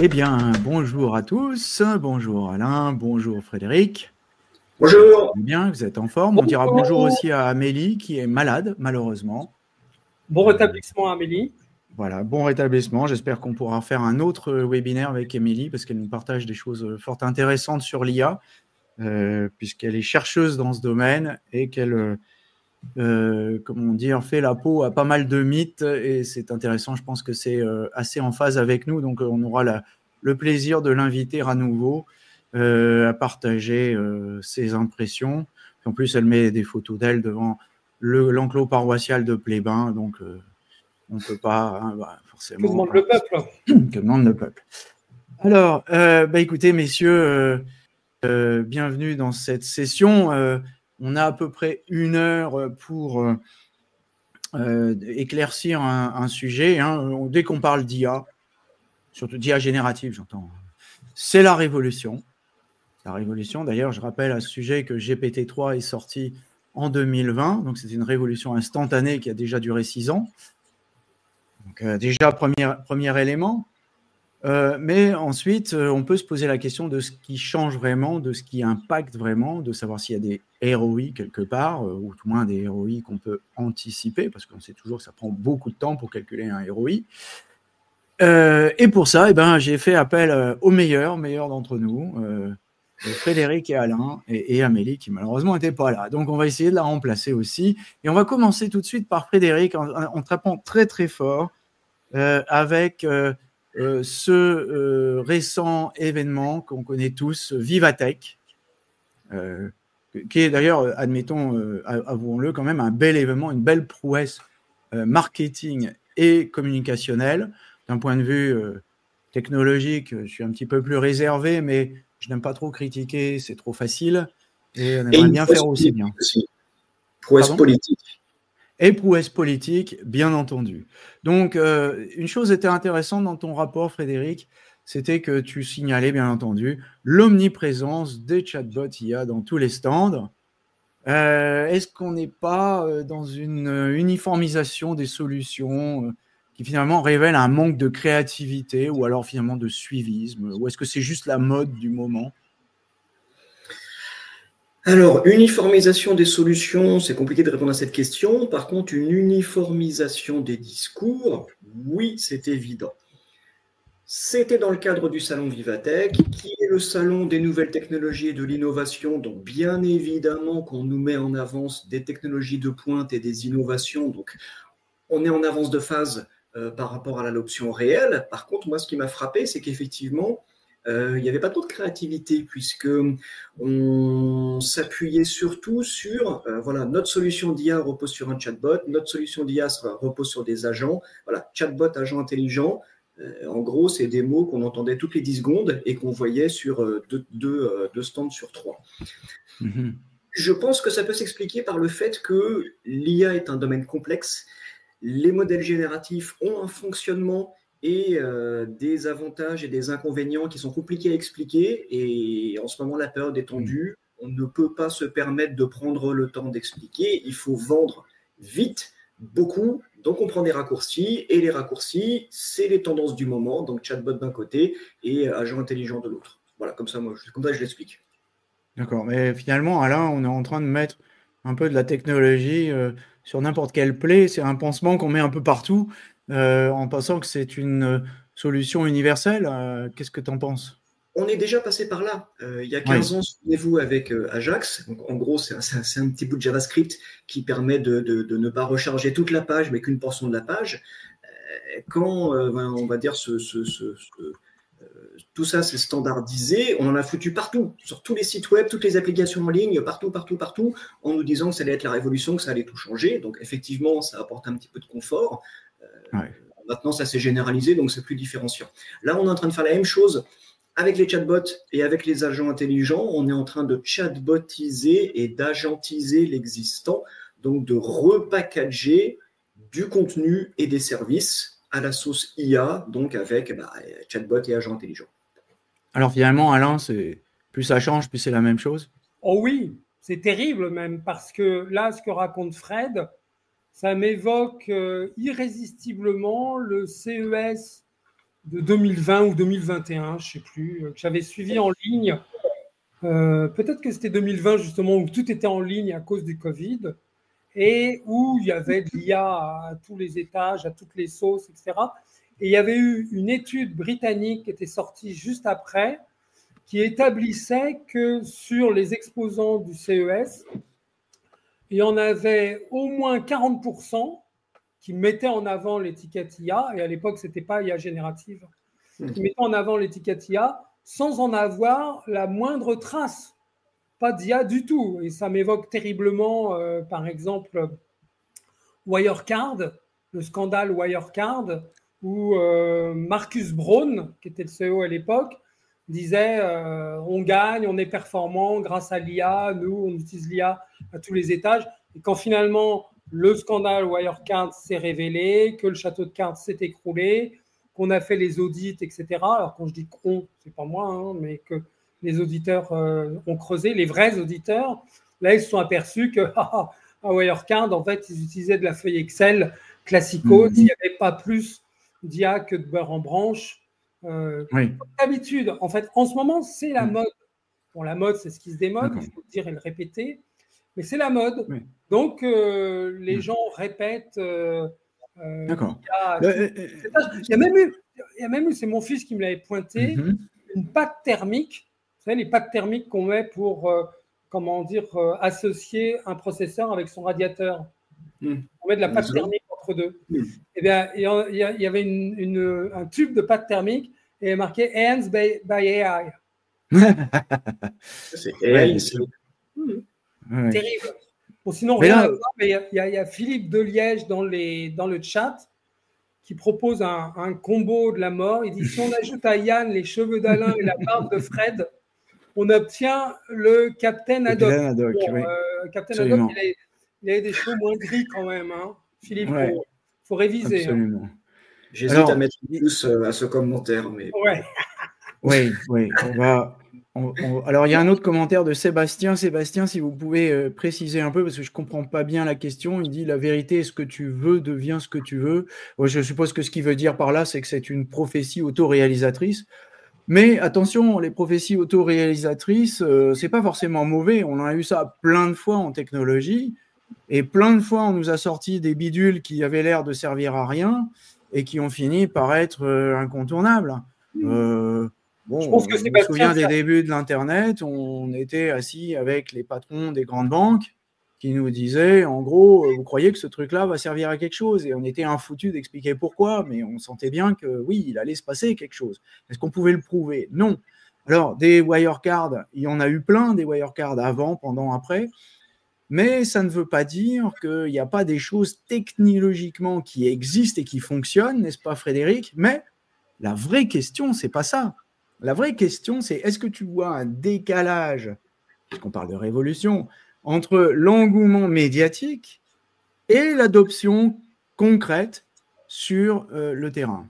Eh bien, bonjour à tous, bonjour Alain, bonjour Frédéric. Bonjour. Bien, vous êtes en forme. On dira bonjour aussi à Amélie qui est malade, malheureusement. Bon rétablissement, Amélie. Voilà, bon rétablissement. J'espère qu'on pourra faire un autre webinaire avec Amélie parce qu'elle nous partage des choses fort intéressantes sur l'IA, puisqu'elle est chercheuse dans ce domaine et qu'elle, comment dire, fait la peau à pas mal de mythes et c'est intéressant. Je pense que c'est assez en phase avec nous, donc on aura le plaisir de l'inviter à nouveau à partager ses impressions. En plus, elle met des photos d'elle devant l'enclos paroissial de Plébin, donc on ne peut pas forcément. Que demande le peuple? Que demande le peuple. Alors, écoutez, messieurs, bienvenue dans cette session. On a à peu près 1 heure pour éclaircir un sujet. Hein. Dès qu'on parle d'IA, surtout d'IA générative, j'entends, c'est la révolution. La révolution, d'ailleurs, je rappelle à ce sujet que GPT-3 est sorti en 2020, donc c'est une révolution instantanée qui a déjà duré 6 ans. Donc déjà, premier élément. Mais ensuite, on peut se poser la question de ce qui change vraiment, de ce qui impacte vraiment, de savoir s'il y a des ROI quelque part, ou tout moins des ROI qu'on peut anticiper, parce qu'on sait toujours que ça prend beaucoup de temps pour calculer un ROI. Et pour ça, j'ai fait appel aux meilleurs d'entre nous, Frédéric et Alain et Amélie, qui malheureusement n'étaient pas là. Donc, on va essayer de la remplacer aussi. Et on va commencer tout de suite par Frédéric en tapant très, très fort avec ce récent événement qu'on connaît tous, Vivatech, qui est d'ailleurs, admettons, avouons-le, quand même un bel événement, une belle prouesse marketing et communicationnelle. D'un point de vue technologique, je suis un petit peu plus réservé, mais je n'aime pas trop critiquer, c'est trop facile, et on aimerait bien faire aussi bien. Prouesse politique. Et prouesse politique, bien entendu. Donc, une chose était intéressante dans ton rapport, Frédéric, c'était que tu signalais, bien entendu, l'omniprésence des chatbots IA dans tous les stands. Est-ce qu'on n'est pas dans une uniformisation des solutions qui finalement révèle un manque de créativité ou alors finalement de suivisme? Ou est-ce que c'est juste la mode du moment? Alors, uniformisation des solutions, c'est compliqué de répondre à cette question. Par contre, une uniformisation des discours, oui, c'est évident. C'était dans le cadre du salon Vivatech, qui est le salon des nouvelles technologies et de l'innovation. Donc, bien évidemment qu'on nous met en avance des technologies de pointe et des innovations. Donc, on est en avance de phase par rapport à l'adoption réelle. Par contre, moi, ce qui m'a frappé, c'est qu'effectivement, il n'y avait pas trop de créativité puisque on s'appuyait surtout sur voilà, notre solution d'IA repose sur un chatbot, notre solution d'IA repose sur des agents. Voilà, chatbot, agent intelligent. En gros, c'est des mots qu'on entendait toutes les 10 secondes et qu'on voyait sur deux stands sur 3. Mm-hmm. Je pense que ça peut s'expliquer par le fait que l'IA est un domaine complexe. Les modèles génératifs ont un fonctionnement et des avantages et des inconvénients qui sont compliqués à expliquer. Et en ce moment, la période est tendue. On ne peut pas se permettre de prendre le temps d'expliquer. Il faut vendre vite, beaucoup. Donc, on prend des raccourcis. Et les raccourcis, c'est les tendances du moment. Donc, chatbot d'un côté et agent intelligent de l'autre. Voilà, comme ça, je l'explique. D'accord. Mais finalement, Alain, on est en train de mettre un peu de la technologie sur n'importe quelle plaie. C'est un pansement qu'on met un peu partout en pensant que c'est une solution universelle. Qu'est-ce que tu en penses? On est déjà passé par là. Il y a 15 ans, souvenez-vous, avec Ajax. Donc, en gros, c'est un petit bout de JavaScript qui permet de ne pas recharger toute la page, mais qu'une portion de la page. Quand, on va dire, tout ça, c'est standardisé, on en a foutu partout, sur tous les sites web, toutes les applications en ligne, partout, en nous disant que ça allait être la révolution, que ça allait tout changer. Donc, effectivement, ça apporte un petit peu de confort. Maintenant, ça s'est généralisé, donc c'est plus différenciant. Là, on est en train de faire la même chose avec les chatbots et avec les agents intelligents. On est en train de chatbotiser et d'agentiser l'existant, donc de repackager du contenu et des services à la sauce IA, donc avec chatbot et agents intelligents. Alors finalement, Alain, plus ça change, plus c'est la même chose? Oh oui, c'est terrible même, parce que là, ce que raconte Fred, ça m'évoque irrésistiblement le CES de 2020 ou 2021, je ne sais plus, que j'avais suivi en ligne. Peut-être que c'était 2020 justement, où tout était en ligne à cause du Covid et où il y avait de l'IA à tous les étages, à toutes les sauces, etc. Et il y avait eu une étude britannique qui était sortie juste après qui établissait que sur les exposants du CES, il y en avait au moins 40% qui mettaient en avant l'étiquette IA, et à l'époque, ce n'était pas IA générative, qui mettaient en avant l'étiquette IA sans en avoir la moindre trace, pas d'IA du tout. Et ça m'évoque terriblement, par exemple, Wirecard, le scandale Wirecard, où Marcus Braun, qui était le CEO à l'époque, disait on gagne, on est performant grâce à l'IA, nous, on utilise l'IA à tous les étages. Et quand finalement le scandale Wirecard s'est révélé, que le château de cartes s'est écroulé, qu'on a fait les audits, etc. Alors quand je dis qu'on, c'est pas moi, hein, mais que les auditeurs ont creusé, les vrais auditeurs, là ils se sont aperçus que à Wirecard, en fait, ils utilisaient de la feuille Excel classico, il n'y avait pas plus d'IA que de beurre en branche. Oui. D'habitude, en fait, en ce moment, c'est la mode. Bon, la mode, c'est ce qui se démode, il faut le dire et le répéter, mais c'est la mode. Oui. Donc, les gens répètent. D'accord. Il y a même eu, c'est mon fils qui me l'avait pointé, une pâte thermique. Vous savez, les pâtes thermiques qu'on met pour, associer un processeur avec son radiateur. On met de la pâte thermique entre deux. Eh bien, il y avait un tube de pâte thermique et il y a marqué Hands by AI. C'est AI. Terrible. Bon, sinon, rien à voir, mais il y a Philippe Deliège dans le chat qui propose un combo de la mort. Il dit si on ajoute à Yann les cheveux d'Alain et la barbe de Fred, on obtient le Captain Haddock. Captain Haddock, il a des cheveux moins gris quand même. Hein. Philippe, il faut réviser. Absolument. Hein. J'hésite à mettre plus à ce commentaire. Mais... Ouais. Oui, alors, il y a un autre commentaire de Sébastien. Sébastien, si vous pouvez préciser un peu, parce que je ne comprends pas bien la question. Il dit « La vérité est ce que tu veux, devient ce que tu veux ». Je suppose que ce qu'il veut dire par là, c'est que c'est une prophétie autoréalisatrice. Mais attention, les prophéties autoréalisatrices, ce n'est pas forcément mauvais. On a eu ça plein de fois en technologie. Et plein de fois, on nous a sorti des bidules qui avaient l'air de servir à rien et qui ont fini par être incontournables. Je me souviens des débuts de l'Internet, on était assis avec les patrons des grandes banques qui nous disaient, en gros, vous croyez que ce truc-là va servir à quelque chose? Et on était infoutus d'expliquer pourquoi, mais on sentait bien que oui, il allait se passer quelque chose. Est-ce qu'on pouvait le prouver? Non. Alors, des wirecards, il y en a eu plein, des wirecards avant, pendant, après, mais ça ne veut pas dire qu'il n'y a pas des choses technologiquement qui existent et qui fonctionnent, n'est-ce pas Frédéric? Mais la vraie question, c'est pas ça. La vraie question, c'est est-ce que tu vois un décalage, puisqu'on parle de révolution, entre l'engouement médiatique et l'adoption concrète sur le terrain?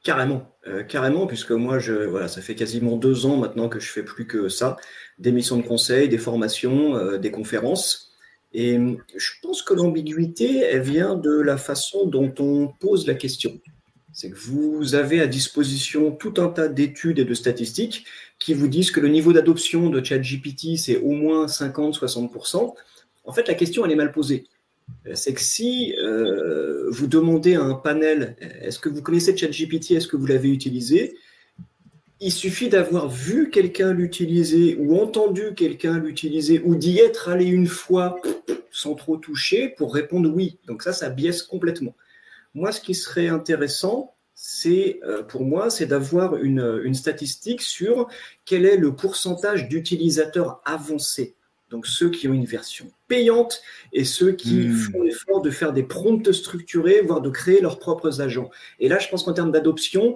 Carrément, puisque moi, ça fait quasiment 2 ans maintenant que je fais plus que ça, des missions de conseil, des formations, des conférences. Et je pense que l'ambiguïté, elle vient de la façon dont on pose la question. C'est que vous avez à disposition tout un tas d'études et de statistiques qui vous disent que le niveau d'adoption de ChatGPT, c'est au moins 50-60%. En fait, la question, elle est mal posée. C'est que si vous demandez à un panel, est-ce que vous connaissez ChatGPT, est-ce que vous l'avez utilisé? Il suffit d'avoir vu quelqu'un l'utiliser ou entendu quelqu'un l'utiliser ou d'y être allé une fois sans trop toucher pour répondre oui. Donc ça biaise complètement. Moi, ce qui serait intéressant, pour moi, c'est d'avoir une statistique sur quel est le pourcentage d'utilisateurs avancés. Donc, ceux qui ont une version payante et ceux qui font l'effort de faire des prompts structurés, voire de créer leurs propres agents. Et là, je pense qu'en termes d'adoption,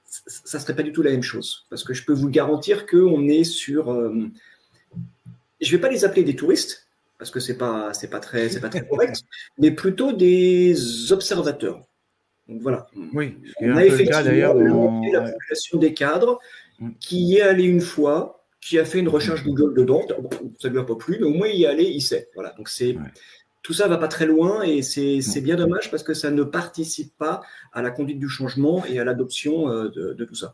ça ne serait pas du tout la même chose. Parce que je peux vous garantir qu'on est sur... je ne vais pas les appeler des touristes, parce que c'est pas très correct, mais plutôt des observateurs. Donc voilà. Oui, on a effectivement la population des cadres qui y est allé une fois, qui a fait une recherche Google dedans, ça ne lui a pas plu, mais au moins il y est allé, il sait. Voilà. Donc tout ça ne va pas très loin et c'est bien dommage parce que ça ne participe pas à la conduite du changement et à l'adoption de tout ça.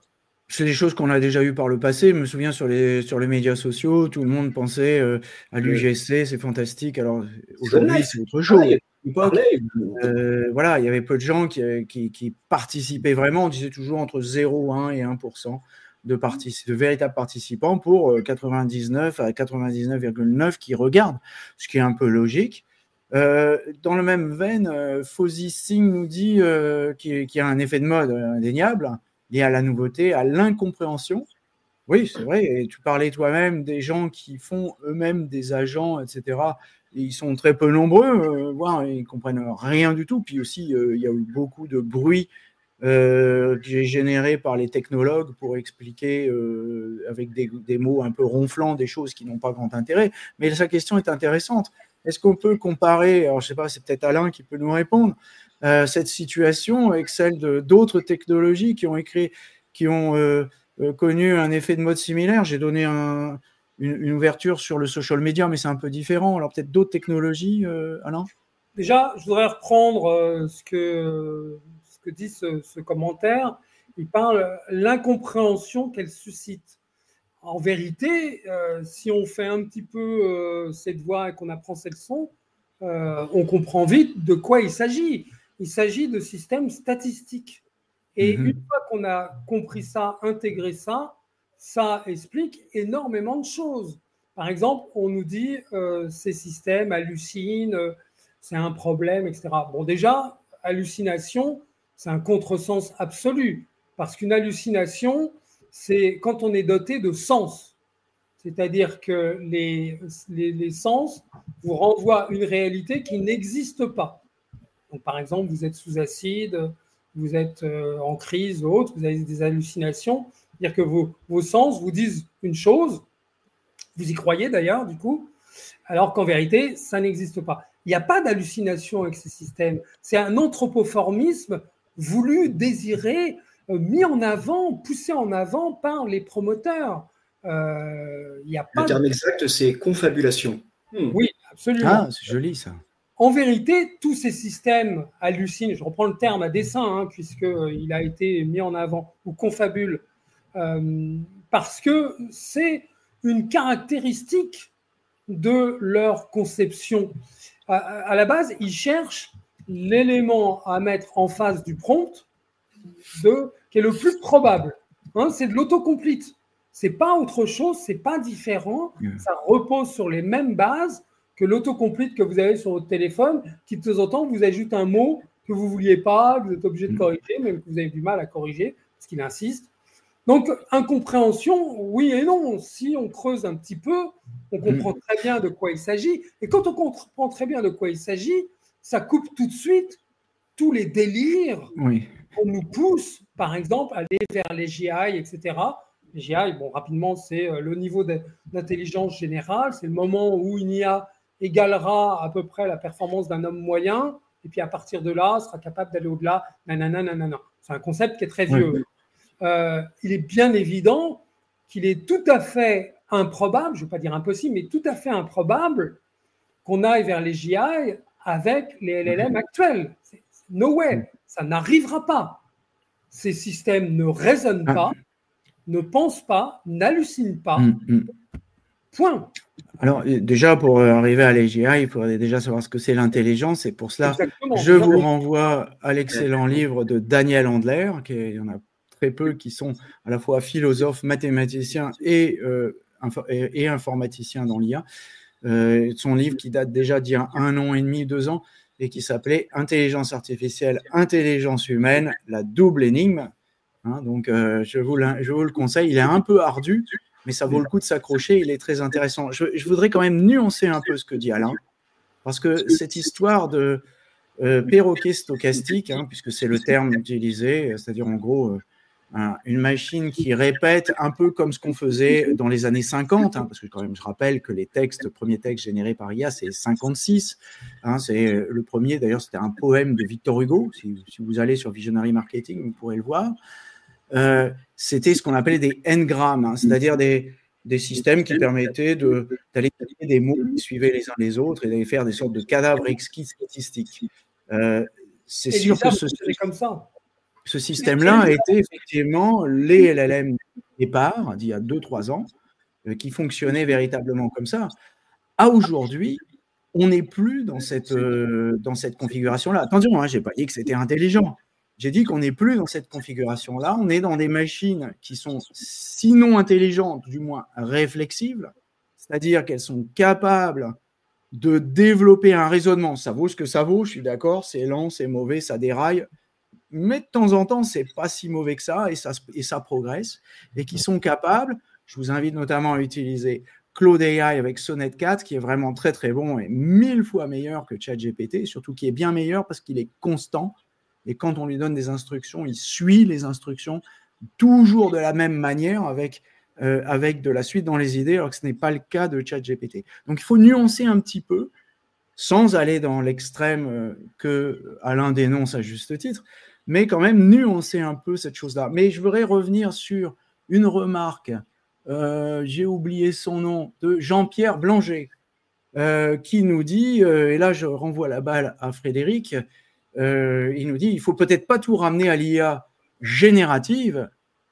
C'est des choses qu'on a déjà eues par le passé. Je me souviens sur les médias sociaux, tout le monde pensait à l'UGC, c'est fantastique. Alors aujourd'hui, c'est autre chose. Voilà, il y avait peu de gens qui participaient vraiment. On disait toujours entre 0,1 et 1% de véritables participants pour 99 à 99,9 qui regardent, ce qui est un peu logique. Dans le même veine, Fauzi Singh nous dit qu'il y a un effet de mode indéniable lié à la nouveauté, à l'incompréhension. Oui, c'est vrai. Et tu parlais toi-même des gens qui font eux-mêmes des agents, etc. Et ils sont très peu nombreux, voire ils ne comprennent rien du tout. Puis aussi, il y a eu beaucoup de bruit qui est généré par les technologues pour expliquer avec des mots un peu ronflants des choses qui n'ont pas grand intérêt. Mais sa question est intéressante. Est-ce qu'on peut comparer, alors je ne sais pas, c'est peut-être Alain qui peut nous répondre, cette situation avec celle d'autres technologies qui ont connu un effet de mode similaire? J'ai donné une ouverture sur le social media, mais c'est un peu différent. Alors peut-être d'autres technologies, Alain? Déjà, je voudrais reprendre ce que dit ce commentaire. Il parle de l'incompréhension qu'elle suscite. En vérité, si on fait un petit peu cette voix et qu'on apprend cette leçon, on comprend vite de quoi il s'agit. Il s'agit de systèmes statistiques. Et une fois qu'on a compris ça, intégré ça, ça explique énormément de choses. Par exemple, on nous dit ces systèmes hallucinent, c'est un problème, etc. Bon, déjà, hallucination, c'est un contresens absolu. Parce qu'une hallucination, c'est quand on est doté de sens. C'est-à-dire que les sens vous renvoient une réalité qui n'existe pas. Donc, par exemple, vous êtes sous acide, vous êtes en crise ou autre, vous avez des hallucinations. C'est-à-dire que vos sens vous disent une chose, vous y croyez d'ailleurs, du coup, alors qu'en vérité, ça n'existe pas. Il n'y a pas d'hallucination avec ces systèmes. C'est un anthropomorphisme voulu, désiré, mis en avant, poussé en avant par les promoteurs. Le terme exact, c'est confabulation. Oui, absolument. Ah, c'est joli ça. En vérité, tous ces systèmes hallucinent, je reprends le terme à dessein, puisqu'il a été mis en avant, ou confabule, parce que c'est une caractéristique de leur conception. À la base, ils cherchent l'élément à mettre en face du prompt qui est le plus probable. C'est de l'autocomplete. C'est pas autre chose, c'est pas différent. Ça repose sur les mêmes bases que l'autocomplete que vous avez sur votre téléphone, qui de temps en temps vous ajoute un mot que vous ne vouliez pas, que vous êtes obligé de corriger, même que vous avez du mal à corriger, parce qu'il insiste. Donc, incompréhension, oui et non. Si on creuse un petit peu, on comprend très bien de quoi il s'agit. Et quand on comprend très bien de quoi il s'agit, ça coupe tout de suite tous les délires qu'on nous pousse, par exemple, à aller vers les GI, etc. Les GI, bon, rapidement, c'est le niveau d'intelligence générale. C'est le moment où une IA égalera à peu près la performance d'un homme moyen. Et puis, à partir de là, sera capable d'aller au-delà. C'est un concept qui est très vieux. Il est bien évident qu'il est tout à fait improbable, je ne veux pas dire impossible, mais tout à fait improbable qu'on aille vers les GI avec les LLM actuels. No way, ça n'arrivera pas. Ces systèmes ne raisonnent pas, ne pensent pas, n'hallucinent pas. Point. Alors, déjà, pour arriver à l'AGI, il faudrait déjà savoir ce que c'est l'intelligence. Et pour cela, je vous renvoie à l'excellent livre de Daniel Handler, il y en a très peu qui sont à la fois philosophes, mathématiciens et informaticiens dans l'IA. Son livre qui date déjà d'il y a 1 an et demi, 2 ans, et qui s'appelait « Intelligence artificielle, intelligence humaine, la double énigme ». Donc, je vous le conseille. Il est un peu ardu, mais ça vaut le coup de s'accrocher. Il est très intéressant. Je voudrais quand même nuancer un peu ce que dit Alain, parce que cette histoire de perroquet stochastique, puisque c'est le terme utilisé, c'est-à-dire en gros une machine qui répète un peu comme ce qu'on faisait dans les années 50, parce que quand même je rappelle que les premiers textes générés par IA, c'est 56. C'est le premier, d'ailleurs, c'était un poème de Victor Hugo. Si vous allez sur Visionary Marketing, vous pourrez le voir. C'était ce qu'on appelait des n-grammes, c'est-à-dire des des systèmes qui permettaient d'aller taper des mots qui suivaient les uns les autres et d'aller faire des sortes de cadavres exquis statistiques. C'est sûr que ce système-là a été effectivement les LLM départ, d'il y a 2-3 ans, qui fonctionnaient véritablement comme ça. À aujourd'hui, on n'est plus dans cette configuration-là. Attention, je n'ai pas dit que c'était intelligent. J'ai dit qu'on n'est plus dans cette configuration-là. On est dans des machines qui sont, sinon intelligentes, du moins réflexives, c'est-à-dire qu'elles sont capables de développer un raisonnement. Ça vaut ce que ça vaut, je suis d'accord, c'est lent, c'est mauvais, ça déraille. Mais de temps en temps, ce n'est pas si mauvais que ça et ça progresse. Et qui sont capables, je vous invite notamment à utiliser Claude AI avec Sonnet 4, qui est vraiment très très bon et 1000 fois meilleur que ChatGPT, surtout qui est bien meilleur parce qu'il est constant. Et quand on lui donne des instructions, il suit les instructions toujours de la même manière avec de la suite dans les idées, alors que ce n'est pas le cas de ChatGPT. Donc il faut nuancer un petit peu, sans aller dans l'extrême que Alain dénonce à juste titre, mais quand même nuancer un peu cette chose-là. Mais je voudrais revenir sur une remarque, j'ai oublié son nom, de Jean-Pierre Blanger, qui nous dit, et là je renvoie la balle à Frédéric, il nous dit, il ne faut peut-être pas tout ramener à l'IA générative,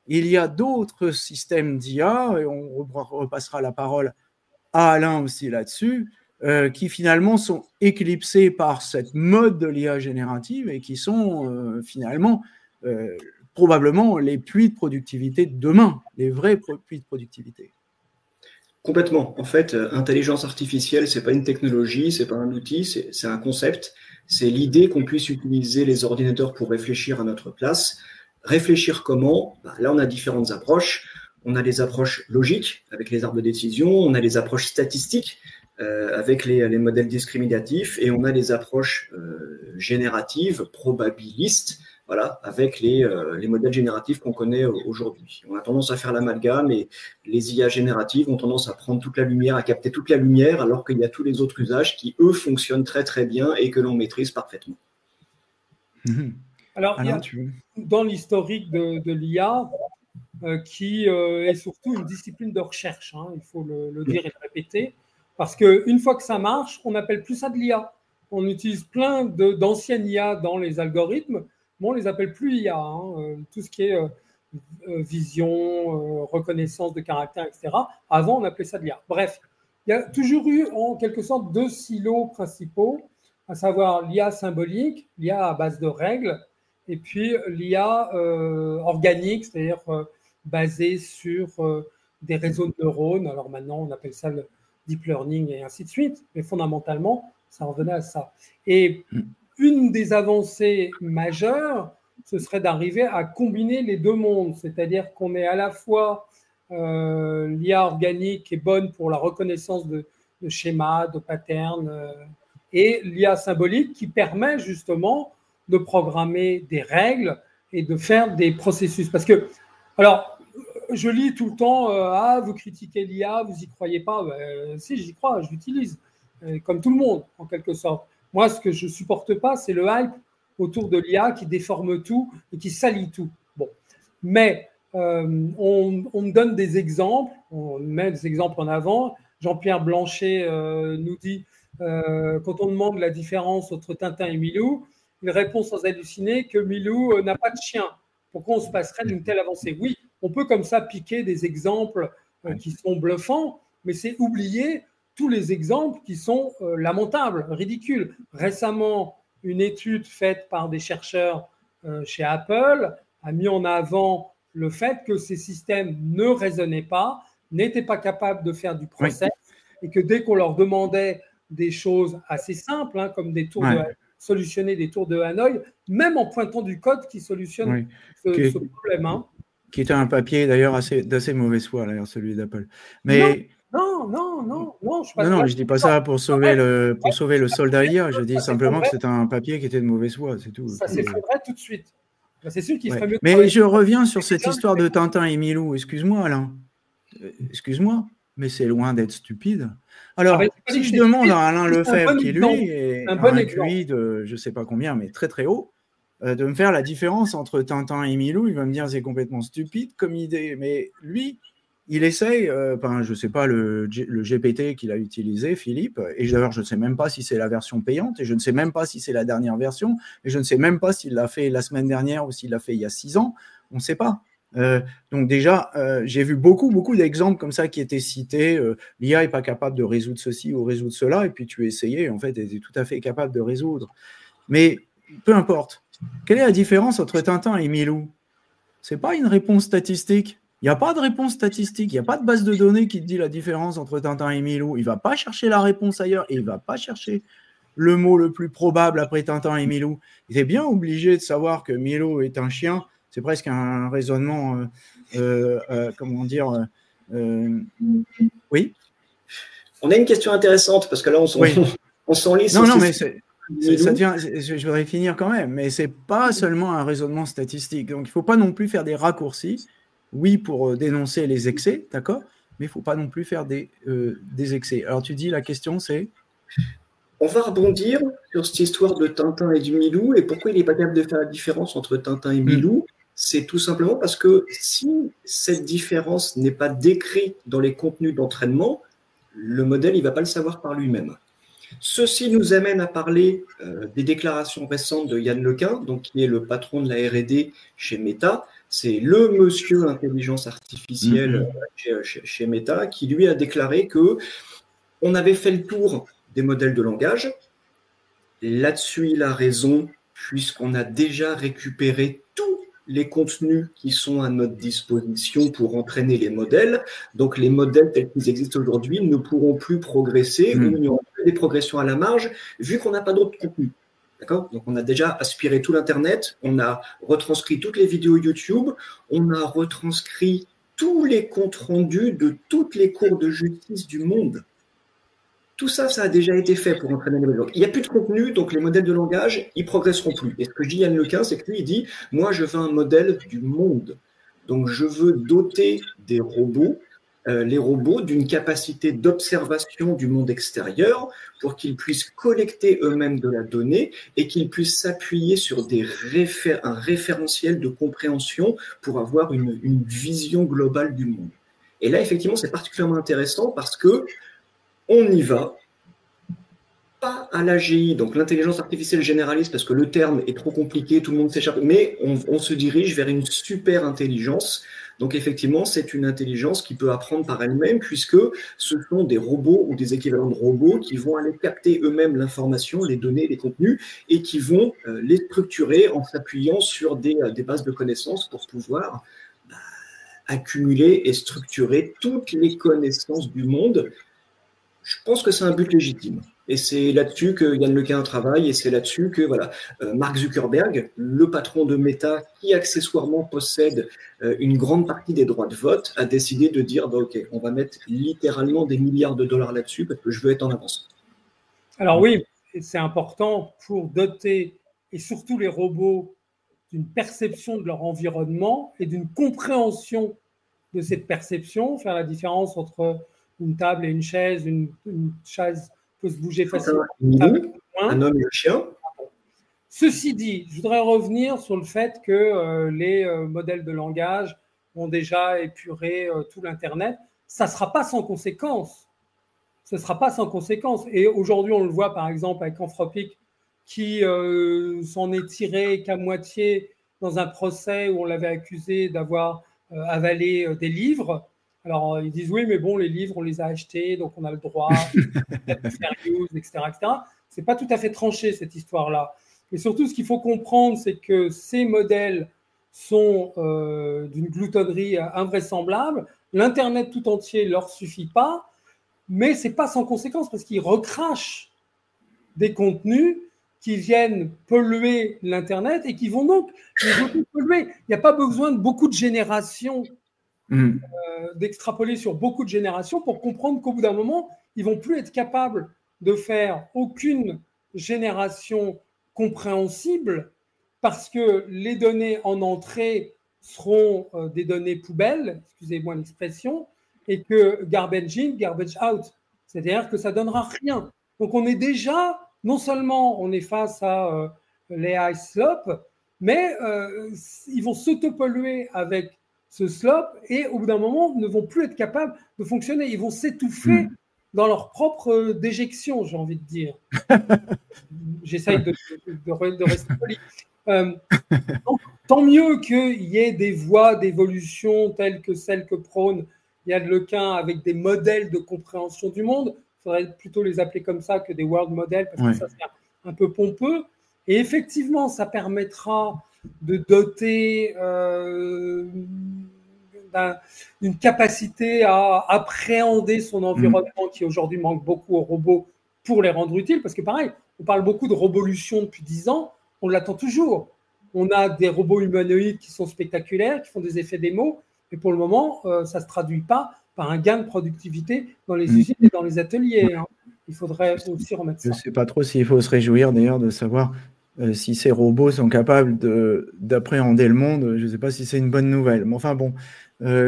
il y a d'autres systèmes d'IA, et on repassera la parole à Alain aussi là-dessus, qui finalement sont éclipsés par cette mode de l'IA générative et qui sont finalement probablement les puits de productivité de demain, les vrais puits de productivité. Complètement. En fait, intelligence artificielle, c'est pas une technologie, c'est pas un outil, c'est un concept. C'est l'idée qu'on puisse utiliser les ordinateurs pour réfléchir à notre place. Réfléchir comment ? Là, on a différentes approches. On a des approches logiques avec les arbres de décision, on a des approches statistiques avec les modèles discriminatifs, et on a des approches génératives, probabilistes, voilà, avec les modèles génératifs qu'on connaît aujourd'hui. On a tendance à faire l'amalgame, et les IA génératives ont tendance à prendre toute la lumière, à capter toute la lumière, alors qu'il y a tous les autres usages qui, eux, fonctionnent très très bien et que l'on maîtrise parfaitement. Alors, il y a, dans l'historique de l'IA, qui est surtout une discipline de recherche, il faut le dire et le répéter, parce qu'une fois que ça marche, on n'appelle plus ça de l'IA. On utilise plein d'anciennes IA dans les algorithmes, mais on ne les appelle plus IA. Tout ce qui est vision, reconnaissance de caractère, etc. Avant, on appelait ça de l'IA. Bref, il y a toujours eu en quelque sorte 2 silos principaux, à savoir l'IA symbolique, l'IA à base de règles, et puis l'IA organique, c'est-à-dire basée sur des réseaux de neurones. Alors maintenant, on appelle ça le deep learning et ainsi de suite, mais fondamentalement, ça revenait à ça. Et une des avancées majeures, ce serait d'arriver à combiner les deux mondes, c'est-à-dire qu'on ait à la fois l'IA organique qui est bonne pour la reconnaissance de schémas, de patterns, et l'IA symbolique qui permet justement de programmer des règles et de faire des processus. Parce que, alors, je lis tout le temps, vous critiquez l'IA, vous n'y croyez pas. Si, j'y crois, je l'utilise, comme tout le monde, en quelque sorte. Moi, ce que je ne supporte pas, c'est le hype autour de l'IA qui déforme tout et qui salit tout. Bon. Mais on me donne des exemples, on met des exemples en avant. Jean-Pierre Blanchet nous dit, quand on demande la différence entre Tintin et Milou, il répond sans halluciner que Milou n'a pas de chien. Pourquoi on se passerait d'une telle avancée? Oui, on peut comme ça piquer des exemples qui sont bluffants, mais c'est oublier tous les exemples qui sont lamentables, ridicules. Récemment, une étude faite par des chercheurs chez Apple a mis en avant le fait que ces systèmes ne raisonnaient pas, n'étaient pas capables de faire du process, et que dès qu'on leur demandait des choses assez simples, comme des tours solutionner des tours de Hanoï, même en pointant du code qui solutionne ce problème. Qui était un papier d'ailleurs d'assez mauvaise foi, d'ailleurs, celui d'Apple. Mais non, je dis pas ça pour sauver le soldat IA. Je dis simplement que c'est un papier qui était de mauvaise foi, c'est tout. Ça s'effondrait tout de suite. C'est sûr qu'il ferait mieux. Mais je reviens sur cette histoire de Tintin et Milou. Excuse-moi, Alain. Excuse-moi, mais c'est loin d'être stupide. Alors, si je demande à Alain Lefebvre, qui lui est un QI de je ne sais pas combien, mais très très haut, de me faire la différence entre Tintin et Milou, il va me dire c'est complètement stupide comme idée. Mais lui, il essaye, je ne sais pas le GPT qu'il a utilisé, Philippe, et d'ailleurs je ne sais même pas si c'est la version payante, et je ne sais même pas si c'est la dernière version, et je ne sais même pas s'il l'a fait la semaine dernière ou s'il l'a fait il y a 6 ans, on ne sait pas. Donc déjà, j'ai vu beaucoup d'exemples comme ça qui étaient cités. L'IA n'est pas capable de résoudre ceci ou résoudre cela, et puis tu essayais, en fait, elle est tout à fait capable de résoudre. Mais peu importe. Quelle est la différence entre Tintin et Milou? Ce n'est pas une réponse statistique. Il n'y a pas de réponse statistique, il n'y a pas de base de données qui te dit la différence entre Tintin et Milou. Il ne va pas chercher la réponse ailleurs et il ne va pas chercher le mot le plus probable après Tintin et Milou. Il est bien obligé de savoir que Milou est un chien. C'est presque un raisonnement, comment dire, oui. On a une question intéressante parce que là, on s'enlise. Non, mais ça devient, je voudrais finir quand même, mais ce n'est pas seulement un raisonnement statistique. Donc, il ne faut pas non plus faire des raccourcis. Oui, pour dénoncer les excès, d'accord, mais il ne faut pas non plus faire des excès. Alors, tu dis, la question, c'est? On va rebondir sur cette histoire de Tintin et du Milou et pourquoi il n'est pas capable de faire la différence entre Tintin et Milou. C'est tout simplement parce que si cette différence n'est pas décrite dans les contenus d'entraînement, le modèle, il ne va pas le savoir par lui-même. Ceci nous amène à parler des déclarations récentes de Yann Lequin, donc, qui est le patron de la R&D chez Meta. C'est le monsieur intelligence artificielle chez Meta qui, lui, a déclaré qu'on avait fait le tour des modèles de langage. Là-dessus, il a raison, puisqu'on a déjà récupéré tous les contenus qui sont à notre disposition pour entraîner les modèles. Donc, les modèles tels qu'ils existent aujourd'hui ne pourront plus progresser ou il y aura des progressions à la marge, vu qu'on n'a pas d'autres contenus. D'accord ? Donc, on a déjà aspiré tout l'Internet, on a retranscrit toutes les vidéos YouTube, on a retranscrit tous les comptes rendus de toutes les cours de justice du monde. Tout ça, ça a déjà été fait pour entraîner les modèles. Il n'y a plus de contenu, donc les modèles de langage, ils ne progresseront plus. Et ce que dit Yann Lequin, c'est que lui, il dit « Moi, je veux un modèle du monde. Donc, je veux doter des robots, les robots d'une capacité d'observation du monde extérieur pour qu'ils puissent collecter eux-mêmes de la donnée et qu'ils puissent s'appuyer sur un référentiel de compréhension pour avoir une vision globale du monde. » Et là, effectivement, c'est particulièrement intéressant parce que on y va, pas à l'AGI, donc l'intelligence artificielle généraliste, parce que le terme est trop compliqué, tout le monde s'échappe, mais on se dirige vers une super intelligence. Donc effectivement, c'est une intelligence qui peut apprendre par elle-même, puisque ce sont des robots ou des équivalents de robots qui vont aller capter eux-mêmes l'information, les données, les contenus, et qui vont les structurer en s'appuyant sur des bases de connaissances pour pouvoir accumuler et structurer toutes les connaissances du monde. Je pense que c'est un but légitime. Et c'est là-dessus que Yann Lequin travaille, et c'est là-dessus que Mark Zuckerberg, le patron de Meta, qui accessoirement possède une grande partie des droits de vote, a décidé de dire OK, on va mettre littéralement des milliards de dollars là-dessus parce que je veux être en avance. Alors oui, c'est important pour doter, et surtout les robots, d'une perception de leur environnement et d'une compréhension de cette perception, faire la différence entre une table et une chaise, une chaise peut se bouger facilement. Un homme et un chien. Ceci dit, je voudrais revenir sur le fait que les modèles de langage ont déjà épuré tout l'Internet. Ça ne sera pas sans conséquence. Ce ne sera pas sans conséquence. Et aujourd'hui, on le voit par exemple avec Anthropic qui s'en est tiré qu'à moitié dans un procès où on l'avait accusé d'avoir avalé des livres. Alors, ils disent oui, mais bon, les livres, on les a achetés, donc on a le droit de faire use, etc. Ce n'est pas tout à fait tranché, cette histoire-là. Et surtout, ce qu'il faut comprendre, c'est que ces modèles sont d'une gloutonnerie invraisemblable. L'Internet tout entier ne leur suffit pas, mais ce n'est pas sans conséquence parce qu'ils recrachent des contenus qui viennent polluer l'Internet et qui vont donc polluer. Il n'y a pas besoin de beaucoup de générations d'extrapoler sur beaucoup de générations pour comprendre qu'au bout d'un moment, ils ne vont plus être capables de faire aucune génération compréhensible parce que les données en entrée seront des données poubelles, excusez-moi l'expression, et que garbage in, garbage out. C'est-à-dire que ça ne donnera rien. Donc on est déjà, non seulement on est face à l'AI slop, mais ils vont s'autopolluer avec ce slope et au bout d'un moment ne vont plus être capables de fonctionner. Ils vont s'étouffer dans leur propre déjection, j'ai envie de dire. J'essaye de rester poli. Tant mieux qu'il y ait des voies d'évolution telles que celles que prône Yann Lequin avec des modèles de compréhension du monde. Il faudrait plutôt les appeler comme ça que des world models parce que ça c'est un peu pompeux. Et effectivement, ça permettra de doter d'une capacité à appréhender son environnement qui aujourd'hui manque beaucoup aux robots pour les rendre utiles. Parce que pareil, on parle beaucoup de révolution depuis 10 ans, on l'attend toujours. On a des robots humanoïdes qui sont spectaculaires, qui font des effets démo, mais pour le moment, ça ne se traduit pas par un gain de productivité dans les usines et dans les ateliers. Hein. Il faudrait aussi remettre ça. Je ne sais pas trop s'il faut se réjouir d'ailleurs de savoir si ces robots sont capables d'appréhender le monde. Je ne sais pas si c'est une bonne nouvelle. Mais enfin bon,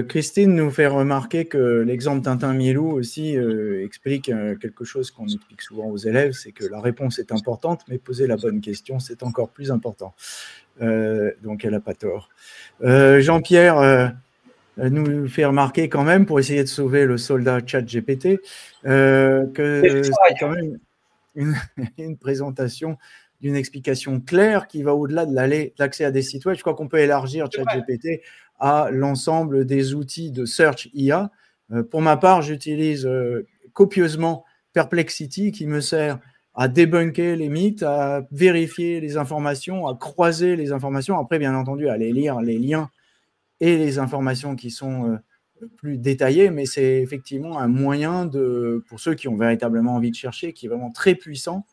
Christine nous fait remarquer que l'exemple Tintin-Milou aussi explique quelque chose qu'on explique souvent aux élèves, c'est que la réponse est importante, mais poser la bonne question, c'est encore plus important. Donc elle n'a pas tort. Jean-Pierre nous fait remarquer quand même, pour essayer de sauver le soldat ChatGPT, que c'est quand même une présentation d'une explication claire qui va au-delà de l'accès à des sites web. Je crois qu'on peut élargir ChatGPT à l'ensemble des outils de search IA. Pour ma part, j'utilise copieusement Perplexity qui me sert à débunker les mythes, à vérifier les informations, à croiser les informations. Après, bien entendu, à aller lire les liens et les informations qui sont plus détaillées, mais c'est effectivement un moyen pour ceux qui ont véritablement envie de chercher, qui est vraiment très puissant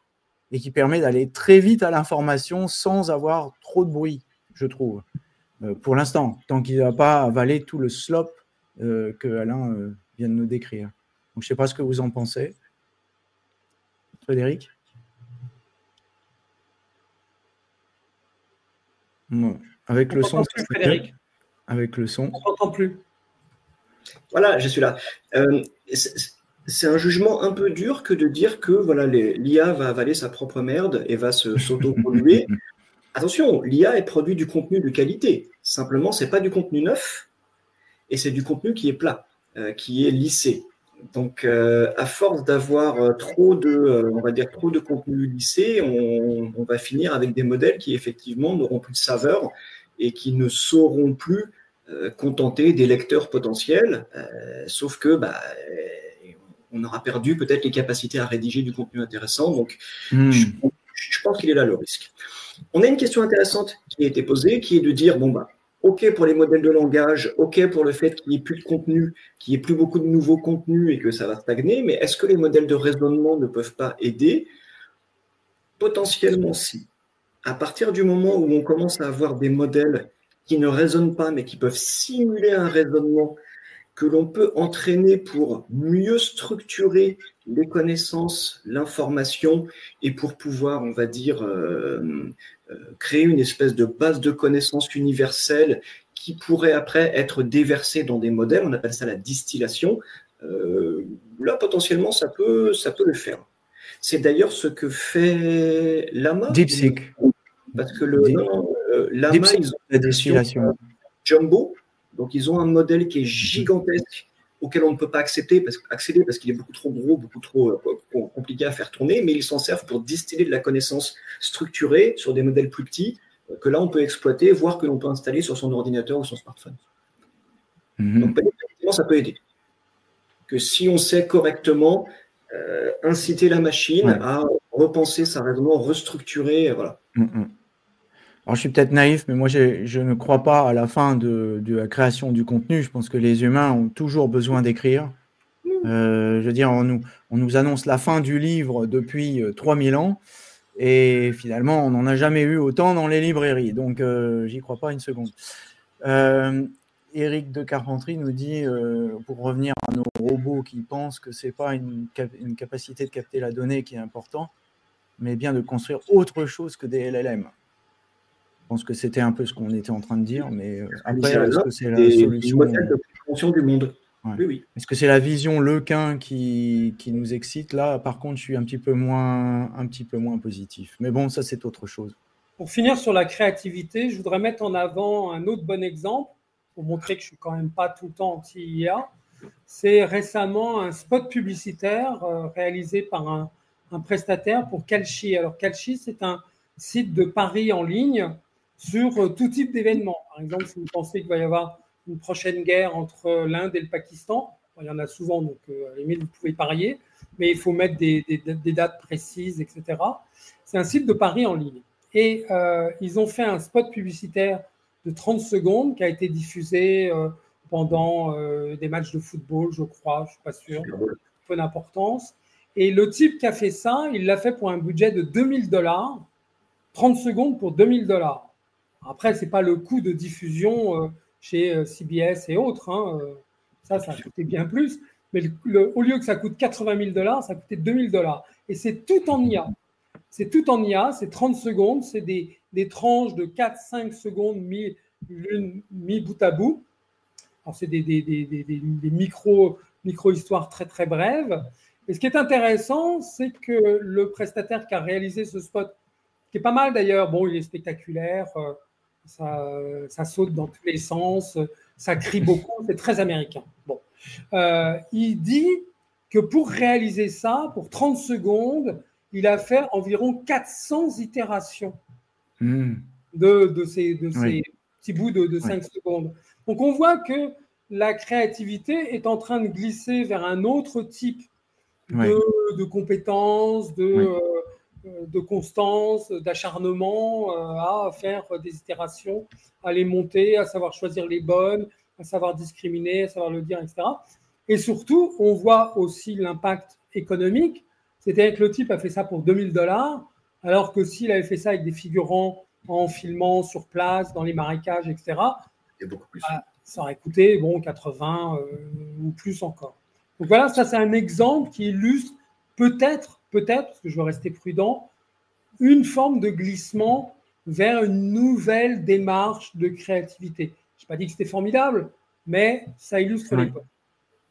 et qui permet d'aller très vite à l'information sans avoir trop de bruit, je trouve, pour l'instant, tant qu'il n'a pas avalé tout le slop que Alain vient de nous décrire. Donc, je ne sais pas ce que vous en pensez. Frédéric ? Avec le son, Frédéric. Avec le son. On n'entend plus. Voilà, je suis là. C'est un jugement un peu dur que de dire que voilà, l'IA va avaler sa propre merde et va s'auto-polluer. Attention, l'IA est produit du contenu de qualité. Simplement, ce n'est pas du contenu neuf et c'est du contenu qui est plat, qui est lissé. Donc, à force d'avoir trop de contenu lissé, on va finir avec des modèles qui effectivement n'auront plus de saveur et qui ne sauront plus contenter des lecteurs potentiels, sauf que on aura perdu peut-être les capacités à rédiger du contenu intéressant. Donc, je pense qu'il est là le risque. On a une question intéressante qui a été posée, qui est de dire, OK pour les modèles de langage, OK pour le fait qu'il n'y ait plus de contenu, qu'il n'y ait plus beaucoup de nouveaux contenus et que ça va stagner, mais est-ce que les modèles de raisonnement ne peuvent pas aider? Potentiellement, si. À partir du moment où on commence à avoir des modèles qui ne raisonnent pas, mais qui peuvent simuler un raisonnement que l'on peut entraîner pour mieux structurer les connaissances, l'information, et pour pouvoir, on va dire, créer une espèce de base de connaissances universelle qui pourrait après être déversée dans des modèles, on appelle ça la distillation. Là, potentiellement, ça peut le faire. C'est d'ailleurs ce que fait Llama. DeepSeek. Parce que Llama, ils ont la distillation. Jumbo. Donc, ils ont un modèle qui est gigantesque, auquel on ne peut pas accéder parce qu'il est beaucoup trop gros, beaucoup trop compliqué à faire tourner, mais ils s'en servent pour distiller de la connaissance structurée sur des modèles plus petits que là, on peut exploiter, voire que l'on peut installer sur son ordinateur ou son smartphone. Donc, effectivement, ça peut aider. Que si on sait correctement inciter la machine à repenser sa raisonnement, restructurer, voilà. Alors, je suis peut-être naïf, mais moi, je ne crois pas à la fin de la création du contenu. Je pense que les humains ont toujours besoin d'écrire. Je veux dire, on nous annonce la fin du livre depuis 3000 ans, et finalement, on n'en a jamais eu autant dans les librairies. Donc, j'y crois pas une seconde. Éric de Carpentry nous dit, pour revenir à nos robots qui pensent que ce n'est pas une capacité de capter la donnée qui est important, mais bien de construire autre chose que des LLM. Je pense que c'était un peu ce qu'on était en train de dire, mais après, est-ce que c'est la solution de compréhension du monde. Oui. Est-ce que c'est la vision Lequin qui nous excite? Là, par contre, je suis un petit peu moins positif. Mais bon, ça, c'est autre chose. Pour finir sur la créativité, je voudrais mettre en avant un autre bon exemple, pour montrer que je suis quand même pas tout le temps anti-IA. C'est récemment un spot publicitaire réalisé par un prestataire pour Kalshi. Alors Kalshi, c'est un site de paris en ligne sur tout type d'événements. Par exemple, si vous pensez qu'il va y avoir une prochaine guerre entre l'Inde et le Pakistan, il y en a souvent, donc à la limite, vous pouvez parier, mais il faut mettre des dates précises, etc. C'est un site de paris en ligne. Et ils ont fait un spot publicitaire de 30 secondes qui a été diffusé pendant des matchs de football, je crois, je ne suis pas sûr, peu d'importance. Et le type qui a fait ça, il l'a fait pour un budget de $2000, 30 secondes pour $2000. Après, ce n'est pas le coût de diffusion chez CBS et autres, hein. Ça coûtait bien plus. Mais au lieu que ça coûte $80 000, ça coûtait $2000. Et c'est tout en IA. C'est tout en IA, c'est 30 secondes, c'est des tranches de 4-5 secondes mis bout à bout. Alors, c'est des micro-histoires très, très brèves. Et ce qui est intéressant, c'est que le prestataire qui a réalisé ce spot, qui est pas mal d'ailleurs, bon, il est spectaculaire, ça saute dans tous les sens, ça crie beaucoup, c'est très américain. Bon. Il dit que pour réaliser ça, pour 30 secondes, il a fait environ 400 itérations de ces petits bouts de 5 secondes. Donc, on voit que la créativité est en train de glisser vers un autre type de compétences, de constance, d'acharnement à faire des itérations, à les monter, à savoir choisir les bonnes, à savoir discriminer, à savoir le dire, etc. Et surtout, on voit aussi l'impact économique. C'est-à-dire que le type a fait ça pour $2000, alors que s'il avait fait ça avec des figurants en filmant sur place, dans les marécages, etc., beaucoup plus. Ça aurait coûté 80 ou plus encore. Donc voilà, ça c'est un exemple qui illustre peut-être, parce que je veux rester prudent, une forme de glissement vers une nouvelle démarche de créativité. Je n'ai pas dit que c'était formidable, mais ça illustre l'époque.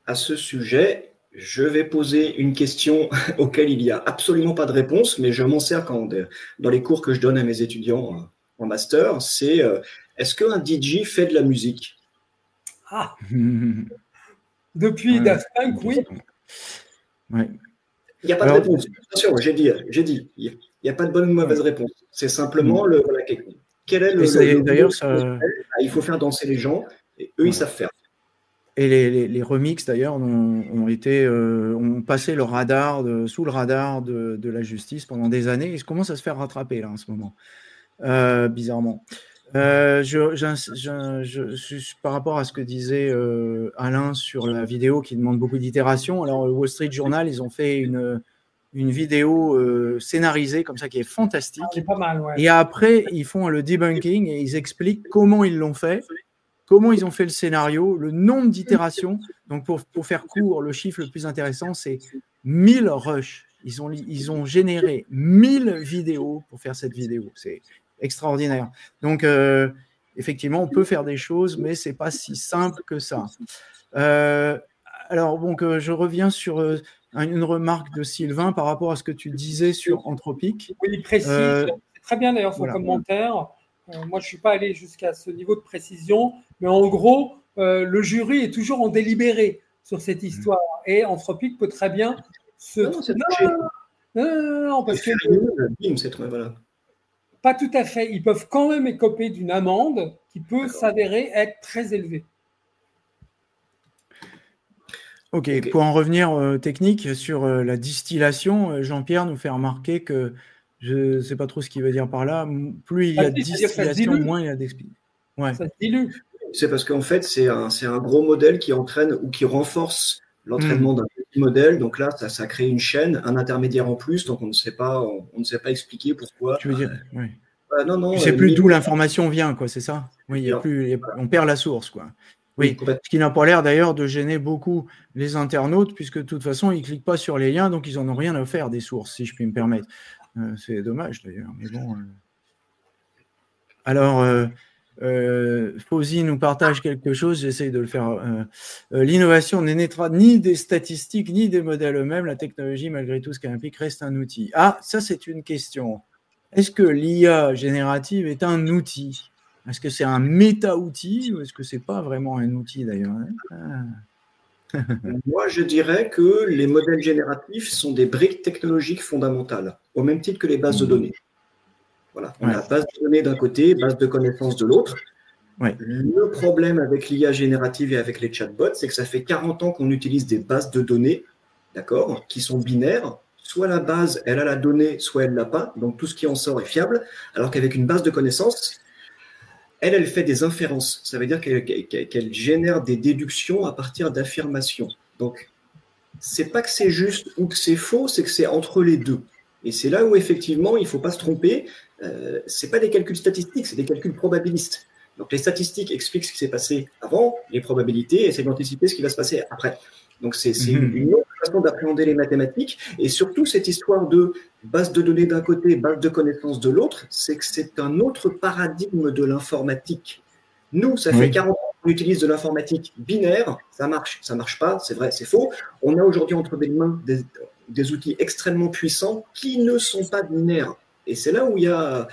À ce sujet, je vais poser une question auquel il n'y a absolument pas de réponse, mais je m'en sers dans les cours que je donne à mes étudiants en master, c'est est-ce qu'un DJ fait de la musique? Ah. Depuis Daft Punk, oui. Il n'y a pas de réponse. Attention, j'ai dit, il n'y a pas de bonne ou mauvaise réponse. C'est simplement quel est le d'ailleurs, il faut faire danser les gens, et eux, ils savent faire. Et les remixes, d'ailleurs, ont passé sous le radar de la justice pendant des années. Ils commencent à se faire rattraper, là, en ce moment, bizarrement. Par rapport à ce que disait Alain sur la vidéo qui demande beaucoup d'itération, alors le Wall Street Journal, ils ont fait une vidéo scénarisée comme ça qui est fantastique. Pas mal, ouais. Et après, ils font le debunking et ils expliquent comment ils l'ont fait, comment ils ont fait le scénario, le nombre d'itérations. Donc, pour faire court, le chiffre le plus intéressant, c'est 1000 rushs. Ils ont généré 1000 vidéos pour faire cette vidéo. C'est extraordinaire. Donc, effectivement, on peut faire des choses, mais ce n'est pas si simple que ça. Alors, donc, je reviens sur une remarque de Sylvain par rapport à ce que tu disais sur Anthropic. Oui, précis. C'est très bien d'ailleurs son commentaire. Moi, je ne suis pas allé jusqu'à ce niveau de précision, mais en gros, le jury est toujours en délibéré sur cette histoire. Et Anthropic peut très bien se... Non, parce que... Pas tout à fait. Ils peuvent quand même écoper d'une amende qui peut s'avérer être très élevée. Ok, pour en revenir technique, sur la distillation, Jean-Pierre nous fait remarquer que, je ne sais pas trop ce qu'il veut dire par là, plus il y a de distillation, moins il y a d'expérience. Ouais. Ça se dilue. C'est parce qu'en fait, c'est un gros modèle qui entraîne ou qui renforce l'entraînement d'un petit modèle. Donc là, ça crée une chaîne, un intermédiaire en plus. Donc on ne sait pas expliquer pourquoi. Tu veux dire, oui. Non, tu ne sais plus d'où l'information vient, quoi, c'est ça? Oui, on perd la source, quoi. Oui, ce qui n'a pas l'air d'ailleurs de gêner beaucoup les internautes, puisque de toute façon, ils ne cliquent pas sur les liens, donc ils n'en ont rien à faire des sources, si je puis me permettre. C'est dommage d'ailleurs, mais bon. Alors, Fauzi nous partage quelque chose, j'essaye de le faire. L'innovation ne naîtra ni des statistiques, ni des modèles eux-mêmes. La technologie, malgré tout ce qu'elle implique, reste un outil. Ah, ça c'est une question. Est-ce que l'IA générative est un outil? Est-ce que c'est un méta-outil ou est-ce que c'est pas vraiment un outil d'ailleurs? Moi, je dirais que les modèles génératifs sont des briques technologiques fondamentales, au même titre que les bases de données. Voilà, on a base de données d'un côté, base de connaissances de l'autre. Ouais. Le problème avec l'IA générative et avec les chatbots, c'est que ça fait 40 ans qu'on utilise des bases de données, d'accord, qui sont binaires. Soit la base, elle a la donnée, soit elle ne l'a pas. Donc tout ce qui en sort est fiable. Alors qu'avec une base de connaissances, elle fait des inférences. Ça veut dire qu'elle génère des déductions à partir d'affirmations. Donc, c'est pas que c'est juste ou que c'est faux, c'est que c'est entre les deux. Et c'est là où, effectivement, il ne faut pas se tromper. Ce n'est pas des calculs statistiques, c'est des calculs probabilistes. Donc, les statistiques expliquent ce qui s'est passé avant, les probabilités essaient d'anticiper ce qui va se passer après. Donc, c'est une autre façon d'appréhender les mathématiques. Et surtout, cette histoire de base de données d'un côté, base de connaissances de l'autre, c'est que c'est un autre paradigme de l'informatique. Nous, ça fait 40 ans qu'on utilise de l'informatique binaire. Ça marche pas, c'est vrai, c'est faux. On a aujourd'hui entre les mains des outils extrêmement puissants qui ne sont pas binaires. Et c'est là où il y a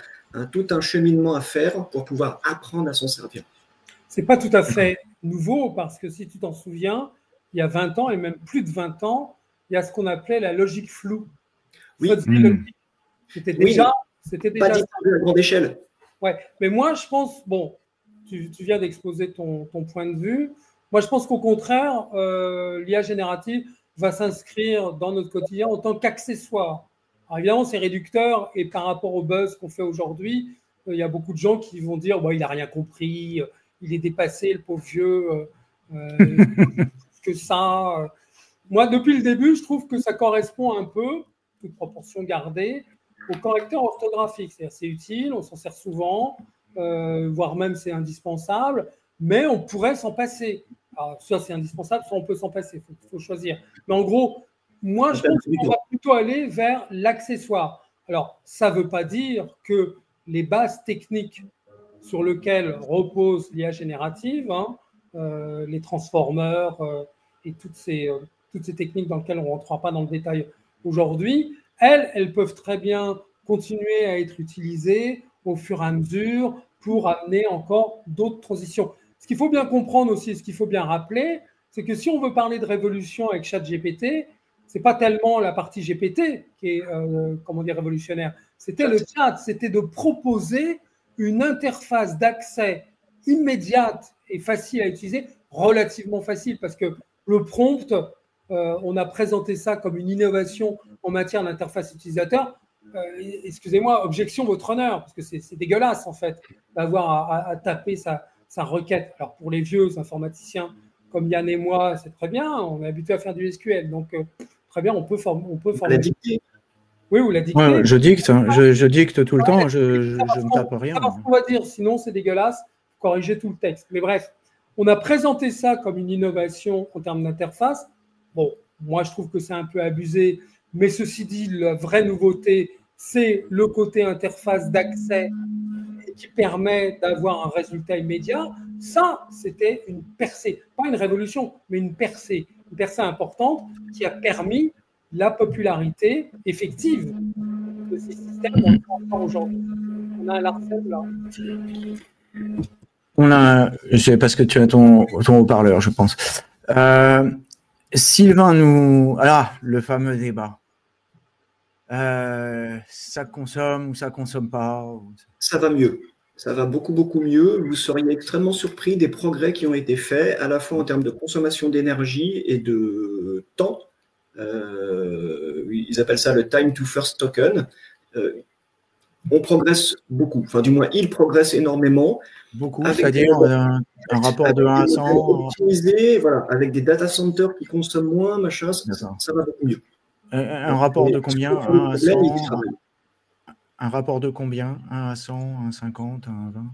tout un cheminement à faire pour pouvoir apprendre à s'en servir. C'est pas tout à fait nouveau parce que si tu t'en souviens, il y a 20 ans et même plus de 20 ans, il y a ce qu'on appelait la logique floue. Oui. C'était déjà, pas dit à grande échelle. Ouais, mais moi je pense, bon, tu viens d'exposer ton point de vue. Moi je pense qu'au contraire, l'IA générative va s'inscrire dans notre quotidien en tant qu'accessoire. Alors évidemment, c'est réducteur et par rapport au buzz qu'on fait aujourd'hui, il y a beaucoup de gens qui vont dire bon, il n'a rien compris, il est dépassé, le pauvre vieux, que ça. Moi, depuis le début, je trouve que ça correspond un peu, toute proportion gardée, au correcteur orthographique. C'est-à-dire c'est utile, on s'en sert souvent, voire même c'est indispensable, mais on pourrait s'en passer. Alors, soit c'est indispensable, soit on peut s'en passer, il faut choisir. Mais en gros, moi, je pense qu'on va plutôt aller vers l'accessoire. Alors, ça ne veut pas dire que les bases techniques sur lesquelles repose l'IA générative, les transformers et toutes ces techniques dans lesquelles on ne rentrera pas dans le détail aujourd'hui, elles peuvent très bien continuer à être utilisées au fur et à mesure pour amener encore d'autres transitions. Ce qu'il faut bien comprendre aussi, ce qu'il faut bien rappeler, c'est que si on veut parler de révolution avec ChatGPT, ce n'est pas tellement la partie GPT qui est révolutionnaire. C'était le chat, c'était de proposer une interface d'accès immédiate et facile à utiliser, relativement facile, parce que le prompt, on a présenté ça comme une innovation en matière d'interface utilisateur. Excusez-moi, objection votre honneur, parce que c'est dégueulasse en fait d'avoir à taper sa requête. Alors pour les vieux informaticiens comme Yann et moi, c'est très bien, on est habitué à faire du SQL, donc très bien, on peut former. Oui, vous la dictez. Ouais, je dicte tout le temps, je ne tape rien. Alors, on va dire, sinon c'est dégueulasse, corriger tout le texte. Mais bref, on a présenté ça comme une innovation en termes d'interface. Bon, moi je trouve que c'est un peu abusé, mais ceci dit, la vraie nouveauté, c'est le côté interface d'accès qui permet d'avoir un résultat immédiat. Ça, c'était une percée, pas une révolution, mais une percée importante qui a permis la popularité effective de ces systèmes aujourd'hui. On a un Larsen là. C'est parce que tu as ton haut-parleur, je pense. Sylvain nous... Ah, le fameux débat. Ça consomme ou ça consomme pas? Ça va mieux. Ça va beaucoup, beaucoup mieux. Vous seriez extrêmement surpris des progrès qui ont été faits, à la fois en termes de consommation d'énergie et de temps. Ils appellent ça le time to first token. On progresse beaucoup. Enfin, du moins, il progresse énormément. Beaucoup, c'est-à-dire un rapport de 1 à 100. Optimisé, voilà, avec des data centers qui consomment moins, machin, ça va beaucoup mieux. Un rapport de combien? 1 à 100. Un rapport de combien? 1 à 100, 1 à 50, 1 à 20?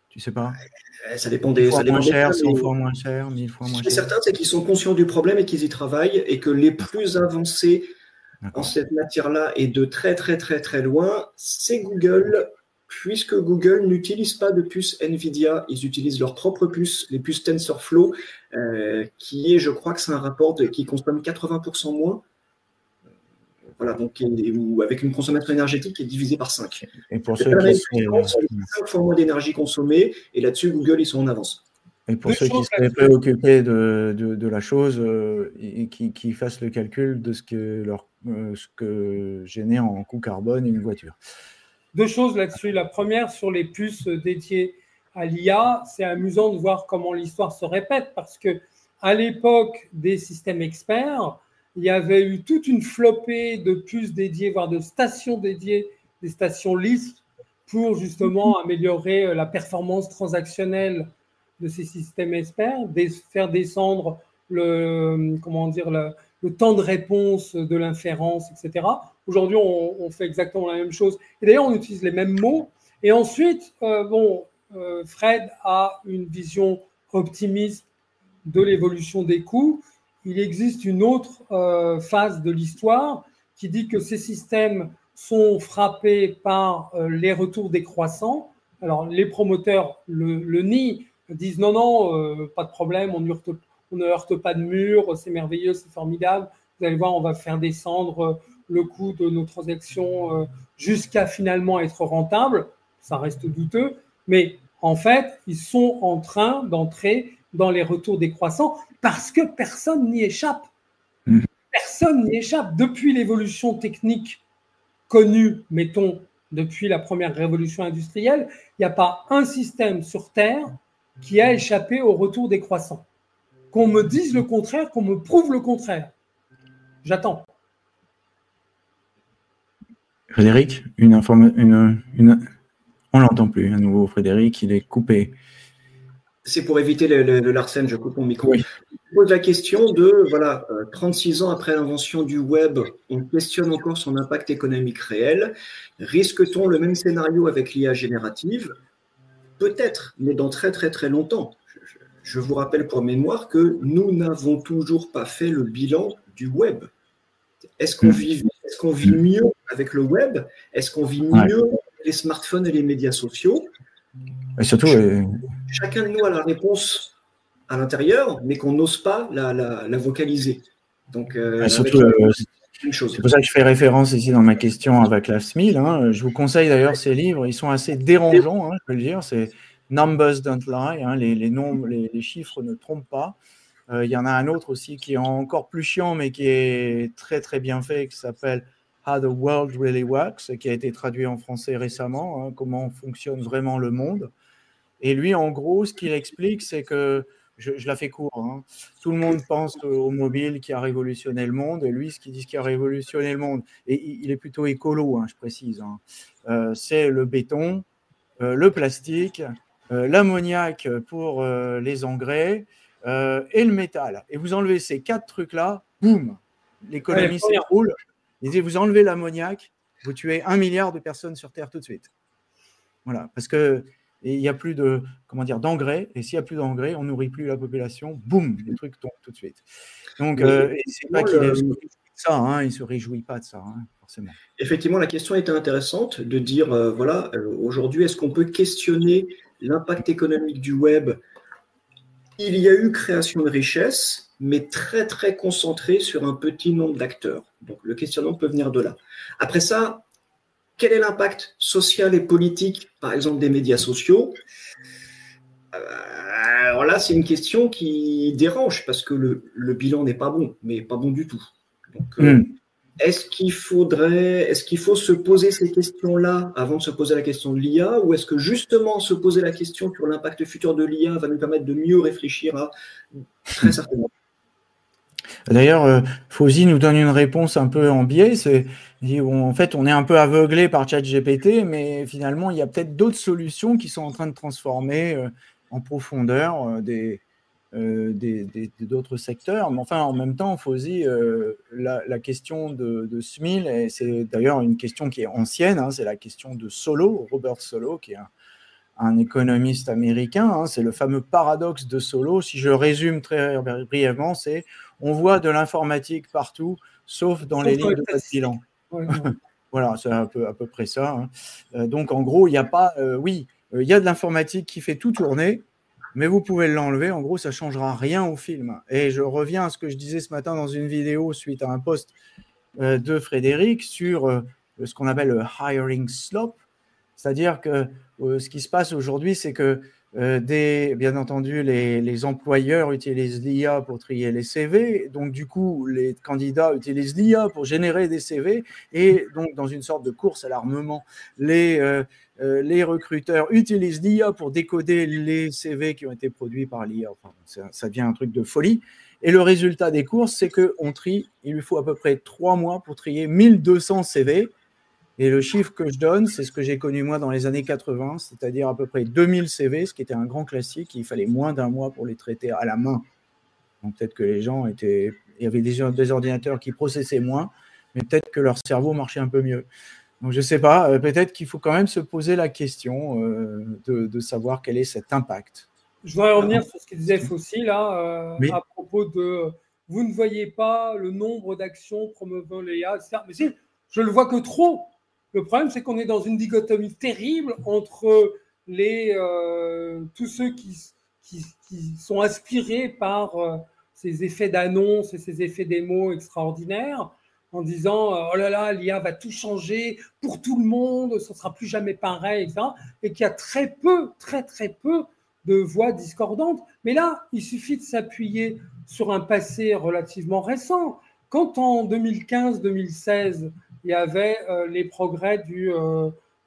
Tu sais pas? Ça dépend des... 100 fois moins cher, 100 fois moins cher, 1000 fois moins cher. Ce qui est certain, c'est qu'ils sont conscients du problème et qu'ils y travaillent et que les plus avancés en cette matière-là et de très, très, très, très loin, c'est Google, puisque Google n'utilise pas de puce NVIDIA, ils utilisent leur propre puce, les puces TensorFlow, qui est, je crois que c'est un rapport qui consomme 80% moins. Voilà, donc, ou avec une consommation énergétique qui est divisée par 5. Et pour ceux qui seraient, 5 fois moins d'énergie consommée, et là-dessus, Google, ils sont en avance. et pour ceux qui seraient préoccupés de la chose et qui fassent le calcul de ce que génère en coût carbone une voiture. 2 choses là-dessus. La première, sur les puces dédiées à l'IA, c'est amusant de voir comment l'histoire se répète parce que à l'époque des systèmes experts, il y avait eu toute une flopée de puces dédiées, voire de stations dédiées, des stations LISP, pour justement améliorer la performance transactionnelle de ces systèmes experts, faire descendre le temps de réponse de l'inférence, etc. Aujourd'hui, on fait exactement la même chose. Et d'ailleurs, on utilise les mêmes mots. Et ensuite, Fred a une vision optimiste de l'évolution des coûts. Il existe une autre phase de l'histoire qui dit que ces systèmes sont frappés par les retours décroissants. Alors, les promoteurs le nient, disent non, pas de problème, on ne heurte pas de mur, c'est merveilleux, c'est formidable. Vous allez voir, on va faire descendre le coût de nos transactions jusqu'à finalement être rentable. Ça reste douteux, mais en fait, ils sont en train d'entrer dans les retours décroissants parce que personne n'y échappe. Personne n'y échappe. Depuis l'évolution technique connue, mettons, depuis la première révolution industrielle, il n'y a pas un système sur Terre qui a échappé au retour décroissant. Qu'on me dise le contraire, qu'on me prouve le contraire. J'attends. Frédéric, on l'entend plus à nouveau, Frédéric, il est coupé. C'est pour éviter le Larsen, je coupe mon micro. Oui. Je pose la question de, 36 ans après l'invention du web, on questionne encore son impact économique réel. Risque-t-on le même scénario avec l'IA générative? Peut-être, mais dans très très très longtemps. Je vous rappelle pour mémoire que nous n'avons toujours pas fait le bilan du web. Est-ce qu'on vit mieux avec le web? Est-ce qu'on vit mieux avec les smartphones et les médias sociaux? Et surtout, chacun de nous a la réponse à l'intérieur, mais qu'on n'ose pas la vocaliser. Donc, c'est pour ça que je fais référence ici dans ma question à Václav Smil. Je vous conseille d'ailleurs ces livres, ils sont assez dérangeants, je peux le dire. C'est Numbers Don't Lie, les chiffres ne trompent pas. Il y en a un autre aussi qui est encore plus chiant, mais qui est très très bien fait, qui s'appelle How the World Really Works, qui a été traduit en français récemment, comment fonctionne vraiment le monde. Et lui, en gros, ce qu'il explique, c'est que, je la fais court, tout le monde pense au mobile qui a révolutionné le monde, et lui, ce qu'il dit qui a révolutionné le monde, et il est plutôt écolo, je précise, c'est le béton, le plastique, l'ammoniac pour les engrais, et le métal. Et vous enlevez ces 4 trucs-là, boum, l'économie s'écroule. Vous enlevez l'ammoniac, vous tuez 1 milliard de personnes sur Terre tout de suite. Voilà, parce que il n'y a plus d'engrais, et s'il n'y a plus d'engrais, on ne nourrit plus la population, boum, les trucs tombent tout de suite. Donc, c'est pas qu'il il ne se réjouit pas de ça, forcément. Effectivement, la question était intéressante de dire, aujourd'hui, est-ce qu'on peut questionner l'impact économique du web? Il y a eu création de richesse, mais très, très concentrée sur un petit nombre d'acteurs. Donc, le questionnement peut venir de là. Après ça, quel est l'impact social et politique, par exemple, des médias sociaux? Alors là, c'est une question qui dérange parce que le bilan n'est pas bon, mais pas bon du tout. Donc, est-ce qu'il faut se poser ces questions-là avant de se poser la question de l'IA, ou est-ce que justement se poser la question sur l'impact futur de l'IA va nous permettre de mieux réfléchir à très certainement? D'ailleurs, Fauzi nous donne une réponse un peu en biais. En fait, on est un peu aveuglé par ChatGPT, mais finalement, il y a peut-être d'autres solutions qui sont en train de transformer en profondeur d'autres secteurs. Mais enfin, en même temps, Fauzi, la question de Smil, et c'est d'ailleurs une question qui est ancienne, c'est la question de Solow, Robert Solow, qui est un économiste américain. C'est le fameux paradoxe de Solow. Si je résume très brièvement, c'est on voit de l'informatique partout, sauf dans les lignes de pas de bilan. Voilà, c'est à peu près ça. Donc, en gros, il n'y a pas… il y a de l'informatique qui fait tout tourner, mais vous pouvez l'enlever. En gros, ça ne changera rien au film. Et je reviens à ce que je disais ce matin dans une vidéo suite à un post de Frédéric sur ce qu'on appelle le hiring slope, c'est-à-dire que ce qui se passe aujourd'hui, c'est que bien entendu, les employeurs utilisent l'IA pour trier les CV, donc du coup, les candidats utilisent l'IA pour générer des CV, et donc dans une sorte de course à l'armement, les recruteurs utilisent l'IA pour décoder les CV qui ont été produits par l'IA. Enfin, ça devient un truc de folie. Et le résultat des courses, c'est qu'on trie, il lui faut à peu près 3 mois pour trier 1200 CV. Et le chiffre que je donne, c'est ce que j'ai connu moi dans les années 80, c'est-à-dire à peu près 2000 CV, ce qui était un grand classique. Il fallait moins d'un mois pour les traiter à la main. Donc peut-être que les gens étaient... Il y avait des ordinateurs qui processaient moins, mais peut-être que leur cerveau marchait un peu mieux. Donc je ne sais pas, peut-être qu'il faut quand même se poser la question de savoir quel est cet impact. Je voudrais revenir sur ce qu'il disait Fossi, là, Oui. à propos de « vous ne voyez pas le nombre d'actions promouvant l'IA », etc. Mais si, je ne le vois que trop. Le problème, c'est qu'on est dans une dichotomie terrible entre tous ceux qui sont inspirés par ces effets d'annonce et ces effets démo extraordinaires, en disant « oh là là, l'IA va tout changer pour tout le monde, ça ne sera plus jamais pareil », etc. Et qu'il y a très peu, très très peu de voix discordantes. Mais là, il suffit de s'appuyer sur un passé relativement récent. Quand en 2015-2016, il y avait les progrès du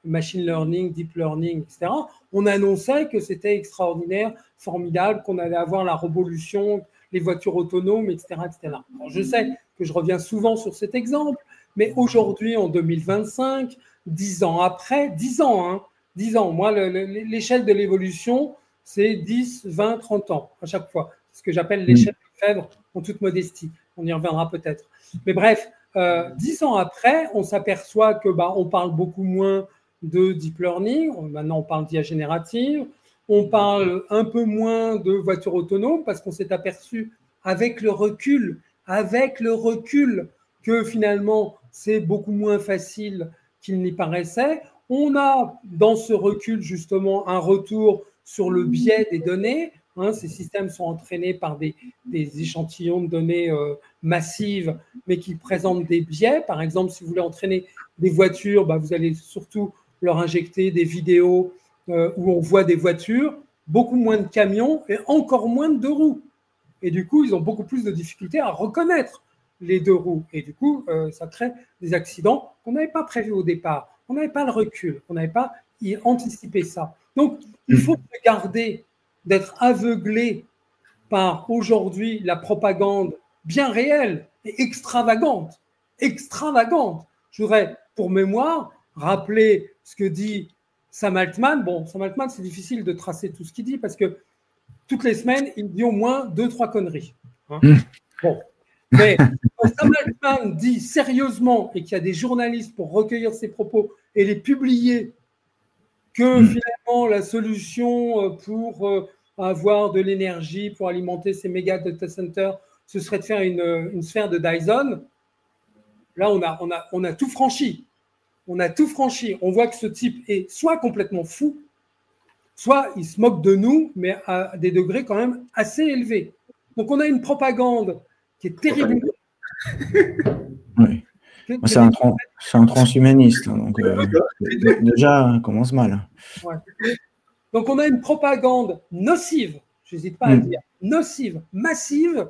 machine learning, deep learning, etc., on annonçait que c'était extraordinaire, formidable, qu'on allait avoir la révolution, les voitures autonomes, etc., etc. Alors, je sais que je reviens souvent sur cet exemple, mais aujourd'hui, en 2025, 10 ans après, 10 ans, hein, 10 ans, moi, l'échelle de l'évolution, c'est 10, 20, 30 ans à chaque fois. C'est ce que j'appelle l'échelle de Lefebvre, en toute modestie. On y reviendra peut-être. Mais bref, 10 ans après, on s'aperçoit que on parle beaucoup moins de deep learning. Maintenant, on parle d'IA générative. On parle un peu moins de voitures autonomes parce qu'on s'est aperçu avec le recul, que finalement, c'est beaucoup moins facile qu'il n'y paraissait. On a dans ce recul justement un retour sur le biais des données. Ces systèmes sont entraînés par des échantillons de données massives, mais qui présentent des biais. Par exemple, si vous voulez entraîner des voitures, vous allez surtout leur injecter des vidéos où on voit des voitures, beaucoup moins de camions et encore moins de deux roues. Et du coup, ils ont beaucoup plus de difficultés à reconnaître les deux roues. Et du coup, ça crée des accidents qu'on n'avait pas prévus au départ. On n'avait pas le recul, on n'avait pas anticipé ça. Donc, il faut se garder d'être aveuglé par aujourd'hui la propagande bien réelle et extravagante. Extravagante. Je voudrais, pour mémoire, rappeler ce que dit Sam Altman. Bon, Sam Altman, c'est difficile de tracer tout ce qu'il dit parce que toutes les semaines, il dit au moins 2-3 conneries. Bon. Mais quand Sam Altman dit sérieusement et qu'il y a des journalistes pour recueillir ses propos et les publier, que finalement la solution pour avoir de l'énergie pour alimenter ces méga data centers, ce serait de faire une sphère de Dyson. Là, on a tout franchi. On a tout franchi. On voit que ce type est soit complètement fou, soit il se moque de nous, mais à des degrés quand même assez élevés. Donc, on a une propagande qui est terrible. Oui. C'est un transhumaniste, donc déjà, on commence mal. Ouais. Donc, on a une propagande nocive, je n'hésite pas à le dire, nocive, massive,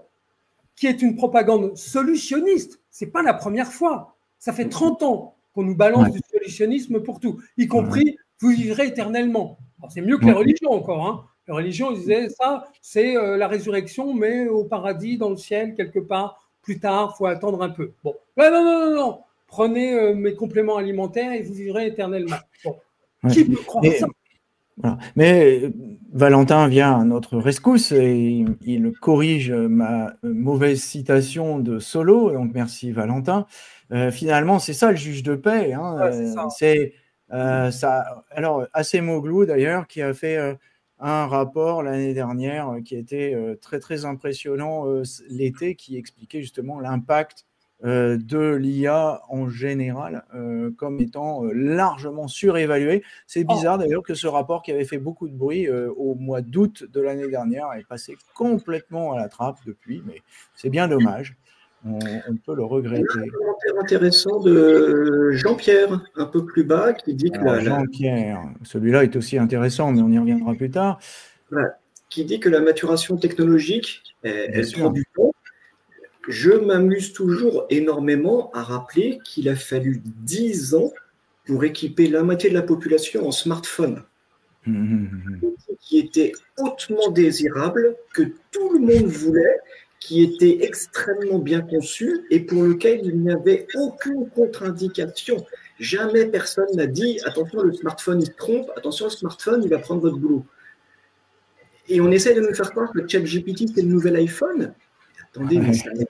qui est une propagande solutionniste. Ce n'est pas la première fois. Ça fait 30 ans qu'on nous balance du solutionnisme pour tout, y compris vous vivrez éternellement. C'est mieux que les religions encore. Hein. Les religions, ils disaient ça, c'est la résurrection, mais au paradis, dans le ciel, quelque part, plus tard, il faut attendre un peu. Bon, non. Prenez mes compléments alimentaires et vous vivrez éternellement. Bon. Qui peut croire ça? Voilà. Mais Valentin vient à notre rescousse et il corrige ma mauvaise citation de Solo, donc merci Valentin. Finalement, c'est ça le juge de paix. Hein. C'est ça. Alors, Acemoglu d'ailleurs, qui a fait un rapport l'année dernière qui était très très impressionnant l'été, qui expliquait justement l'impact de l'IA en général comme étant largement surévalué. C'est bizarre d'ailleurs que ce rapport qui avait fait beaucoup de bruit au mois d'août de l'année dernière est passé complètement à la trappe depuis, mais c'est bien dommage. on peut le regretter. Un commentaire intéressant de Jean-Pierre, un peu plus bas, qui dit que Jean-Pierre, celui-là est aussi intéressant, mais on y reviendra plus tard. Qui dit que la maturation technologique, elle prend du temps. Je m'amuse toujours énormément à rappeler qu'il a fallu 10 ans pour équiper la moitié de la population en smartphone. Qui était hautement désirable, que tout le monde voulait, qui était extrêmement bien conçu et pour lequel il n'y avait aucune contre-indication. Jamais personne n'a dit « Attention, le smartphone, il se trompe. Attention, le smartphone, il va prendre votre boulot. » Et on essaie de nous faire croire que ChatGPT, c'est le nouvel iPhone. Attendez, mais ça met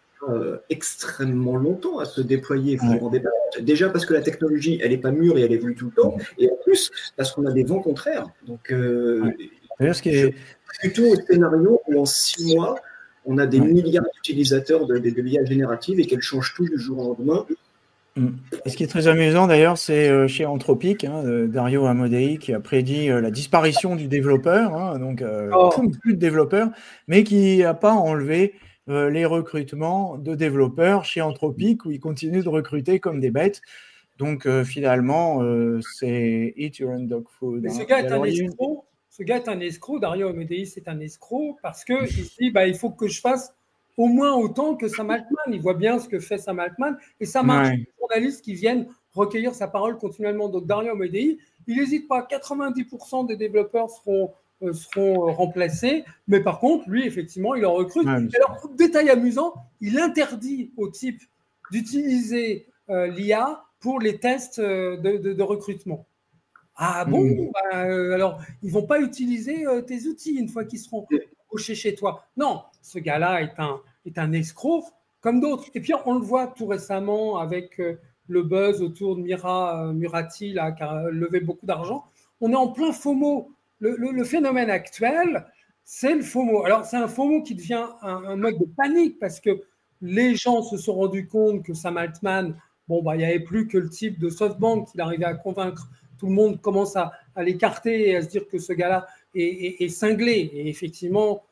extrêmement longtemps à se déployer. Vous vous rendez pas compte. Déjà parce que la technologie, elle n'est pas mûre et elle évolue tout le temps. Et en plus, parce qu'on a des vents contraires. Donc, je plutôt au scénario où en 6 mois, on a des milliards d'utilisateurs de l'IA générative et qu'elle change tout du jour au lendemain. Et ce qui est très amusant d'ailleurs, c'est chez Anthropic, Dario Amodei qui a prédit la disparition du développeur, donc plus de développeurs, mais qui n'a pas enlevé les recrutements de développeurs chez Anthropic où ils continuent de recruter comme des bêtes. Donc finalement, c'est eat your own dog food. Mais ce gars est un escroc. Ce gars est un escroc. Dario Amodei, c'est un escroc parce qu'il se dit il faut que je fasse au moins autant que Sam Altman. Il voit bien ce que fait Sam Altman et ça marche. Les journalistes qui viennent recueillir sa parole continuellement. Donc Dario Amodei, il n'hésite pas. 90% des développeurs seront remplacés, mais par contre, lui, effectivement, il en recrute. Alors, détail amusant, il interdit au type d'utiliser l'IA pour les tests de recrutement. Ah bon, alors, ils ne vont pas utiliser tes outils une fois qu'ils seront embauchés chez toi. Non, ce gars-là est un escroc comme d'autres. Et puis, on le voit tout récemment avec le buzz autour de Murati, là, qui a levé beaucoup d'argent. On est en plein FOMO. Le phénomène actuel, c'est le FOMO. Alors, c'est un FOMO qui devient un mode de panique parce que les gens se sont rendus compte que Sam Altman, il n'y avait plus que le type de SoftBank qu'il arrivait à convaincre. Tout le monde commence à l'écarter et à se dire que ce gars-là est cinglé. Et effectivement,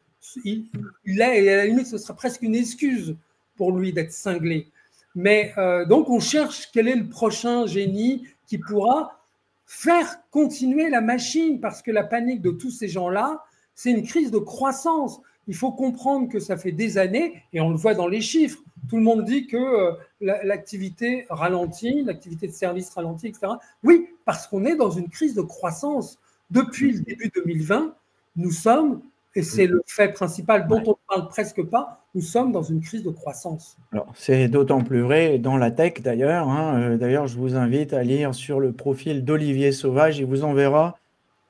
il est, et à la limite, ce sera presque une excuse pour lui d'être cinglé. Mais donc, on cherche quel est le prochain génie qui pourra faire continuer la machine, parce que la panique de tous ces gens-là, c'est une crise de croissance. Il faut comprendre que ça fait des années, et on le voit dans les chiffres, tout le monde dit que l'activité ralentit, l'activité de service ralentit, etc. Oui, parce qu'on est dans une crise de croissance. Depuis le début 2020, nous sommes, et c'est le fait principal dont on ne parle presque pas, nous sommes dans une crise de croissance. Alors, c'est d'autant plus vrai dans la tech d'ailleurs. D'ailleurs, je vous invite à lire sur le profil d'Olivier Sauvage. Il vous enverra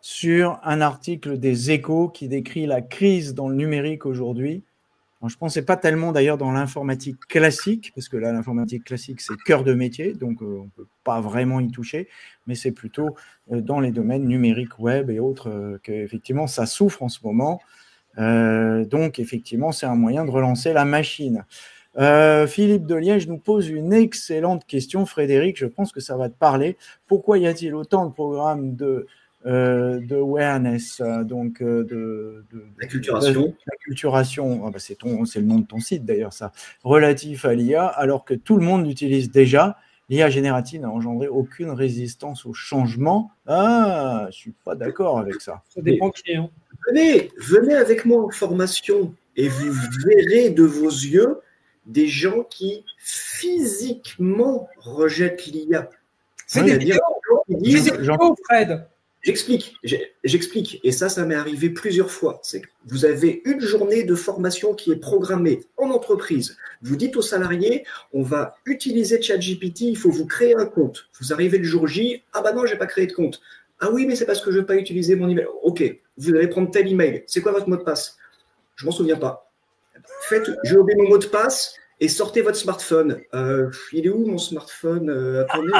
sur un article des Échos qui décrit la crise dans le numérique aujourd'hui. Alors, je ne pensais pas tellement d'ailleurs dans l'informatique classique, parce que là, l'informatique classique, c'est cœur de métier, donc on ne peut pas vraiment y toucher, mais c'est plutôt dans les domaines numériques, web et autres, qu'effectivement, ça souffre en ce moment. Donc, effectivement, c'est un moyen de relancer la machine. Philippe de Liège nous pose une excellente question. Frédéric, je pense que ça va te parler. Pourquoi y a-t-il autant de programmes de awareness, donc l'acculturation. L'acculturation, c'est le nom de ton site d'ailleurs, ça, relatif à l'IA, alors que tout le monde l'utilise déjà. L'IA générative n'a engendré aucune résistance au changement. Ah, je ne suis pas d'accord avec ça. Ça dépend qui est. Venez avec moi en formation et vous verrez de vos yeux des gens qui physiquement rejettent l'IA. C'est-à-dire qui disent Fred. J'explique. Et ça m'est arrivé plusieurs fois. C'est que vous avez une journée de formation qui est programmée en entreprise. Vous dites aux salariés, on va utiliser ChatGPT, il faut vous créer un compte. Vous arrivez le jour J, ah bah non, j'ai pas créé de compte. Ah oui, mais c'est parce que je ne veux pas utiliser mon email. Ok, vous allez prendre tel email. C'est quoi votre mot de passe? Je m'en souviens pas. Faites, j'ai oublié mon mot de passe. Et sortez votre smartphone. Il est où mon smartphone? Attendez,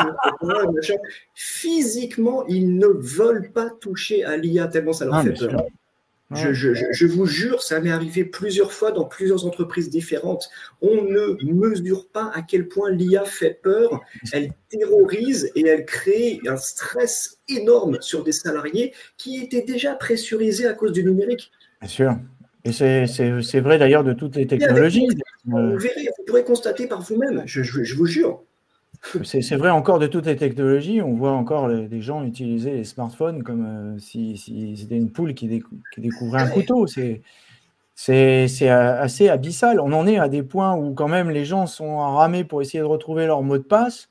physiquement, ils ne veulent pas toucher à l'IA tellement ça leur fait peur. Je vous jure, ça m'est arrivé plusieurs fois dans plusieurs entreprises différentes. On ne mesure pas à quel point l'IA fait peur. Elle terrorise et elle crée un stress énorme sur des salariés qui étaient déjà pressurisés à cause du numérique. Bien sûr. Et c'est vrai d'ailleurs de toutes les technologies. Vous verrez, vous pourrez constater par vous-même, je vous jure. C'est vrai encore de toutes les technologies. On voit encore des gens utiliser les smartphones comme si c'était une poule qui découvrait un couteau. C'est assez abyssal. On en est à des points où quand même les gens sont à ramer pour essayer de retrouver leur mot de passe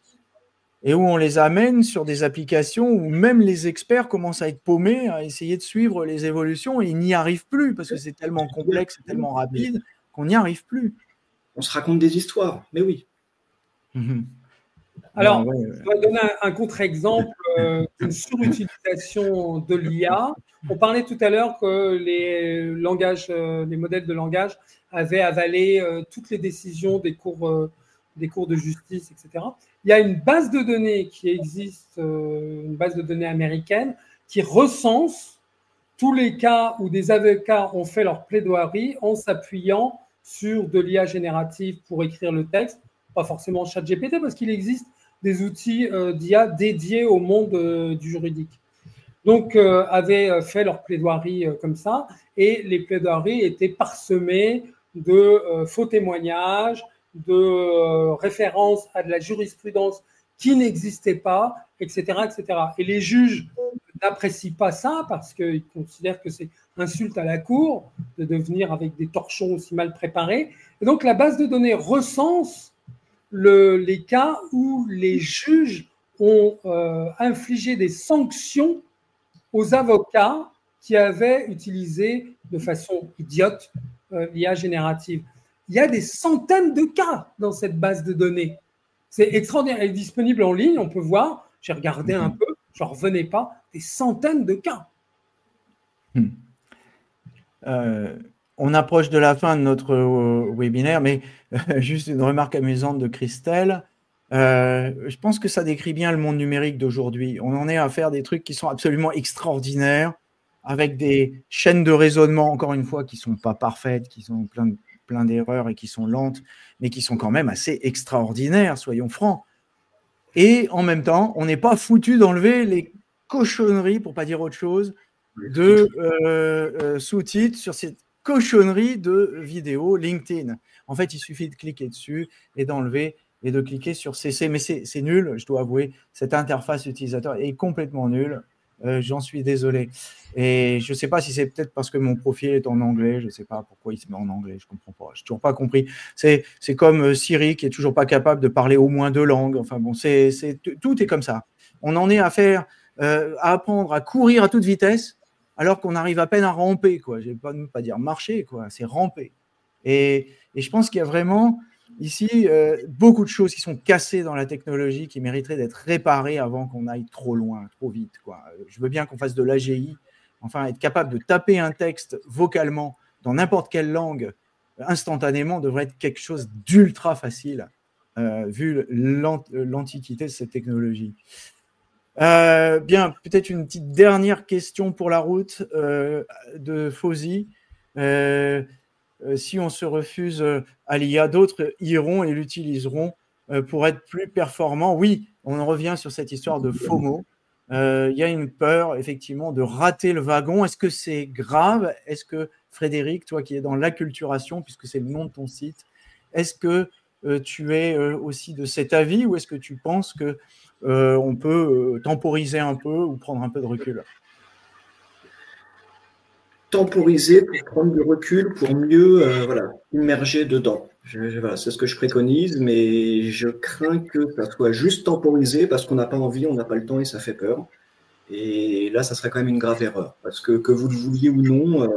et où on les amène sur des applications où même les experts commencent à être paumés, à essayer de suivre les évolutions et ils n'y arrivent plus parce que c'est tellement complexe, c'est tellement rapide qu'on n'y arrive plus. On se raconte des histoires, mais oui. Alors, je vais donner un contre-exemple d'une surutilisation de l'IA. On parlait tout à l'heure que les modèles de langage avaient avalé toutes les décisions des cours de justice, etc. Il y a une base de données qui existe, une base de données américaine, qui recense tous les cas où des avocats ont fait leur plaidoirie en s'appuyant sur de l'IA générative pour écrire le texte, pas forcément ChatGPT, parce qu'il existe des outils d'IA dédiés au monde du juridique. Donc, avaient fait leur plaidoirie comme ça, et les plaidoiries étaient parsemées de faux témoignages, de références à de la jurisprudence qui n'existait pas, etc., etc. Et les juges n'apprécient pas ça parce qu'ils considèrent que c'est insulte à la cour de venir avec des torchons aussi mal préparés. Et donc, la base de données recense les cas où les juges ont infligé des sanctions aux avocats qui avaient utilisé de façon idiote l'IA générative. Il y a des centaines de cas dans cette base de données. C'est extraordinaire. Elle est disponible en ligne, on peut voir. J'ai regardé un peu, je n'en revenais pas. Des centaines de cas. On approche de la fin de notre webinaire, mais juste une remarque amusante de Christelle. Je pense que ça décrit bien le monde numérique d'aujourd'hui. On en est à faire des trucs qui sont absolument extraordinaires, avec des chaînes de raisonnement, encore une fois, qui ne sont pas parfaites, qui sont plein d'erreurs et qui sont lentes, mais qui sont quand même assez extraordinaires, soyons francs. Et en même temps, on n'est pas foutu d'enlever les cochonneries, pour ne pas dire autre chose, de sous-titres sur cette cochonnerie de vidéos LinkedIn. En fait, il suffit de cliquer dessus et d'enlever et de cliquer sur CC. Mais c'est nul, je dois avouer. Cette interface utilisateur est complètement nulle. J'en suis désolé. Et je ne sais pas si c'est peut-être parce que mon profil est en anglais. Je ne sais pas pourquoi il se met en anglais. Je ne comprends pas. Je n'ai toujours pas compris. C'est comme Siri qui n'est toujours pas capable de parler au moins 2 langues. Enfin bon, tout est comme ça. On en est à faire, à apprendre à courir à toute vitesse alors qu'on arrive à peine à ramper, quoi. Je ne vais pas dire marcher, quoi. C'est ramper. Et je pense qu'il y a vraiment ici beaucoup de choses qui sont cassées dans la technologie qui mériteraient d'être réparées avant qu'on aille trop loin, trop vite, quoi. Je veux bien qu'on fasse de l'AGI, enfin être capable de taper un texte vocalement dans n'importe quelle langue instantanément devrait être quelque chose d'ultra facile vu l'antiquité de cette technologie. Bien, peut-être une petite dernière question pour la route de Fauzi. Si on se refuse à l'IA, d'autres iront et l'utiliseront pour être plus performants. Oui, on en revient sur cette histoire de FOMO. Il y a une peur, effectivement, de rater le wagon. Est-ce que c'est grave? Est-ce que, Frédéric, toi qui es dans l'acculturation, puisque c'est le nom de ton site, est-ce que tu es aussi de cet avis ou est-ce que tu penses que on peut temporiser un peu ou prendre un peu de recul? Temporiser pour prendre du recul, pour mieux immerger dedans. Voilà, c'est ce que je préconise, mais je crains que ça soit juste temporisé parce qu'on n'a pas envie, on n'a pas le temps et ça fait peur. Et là, ça serait quand même une grave erreur. Parce que vous le vouliez ou non,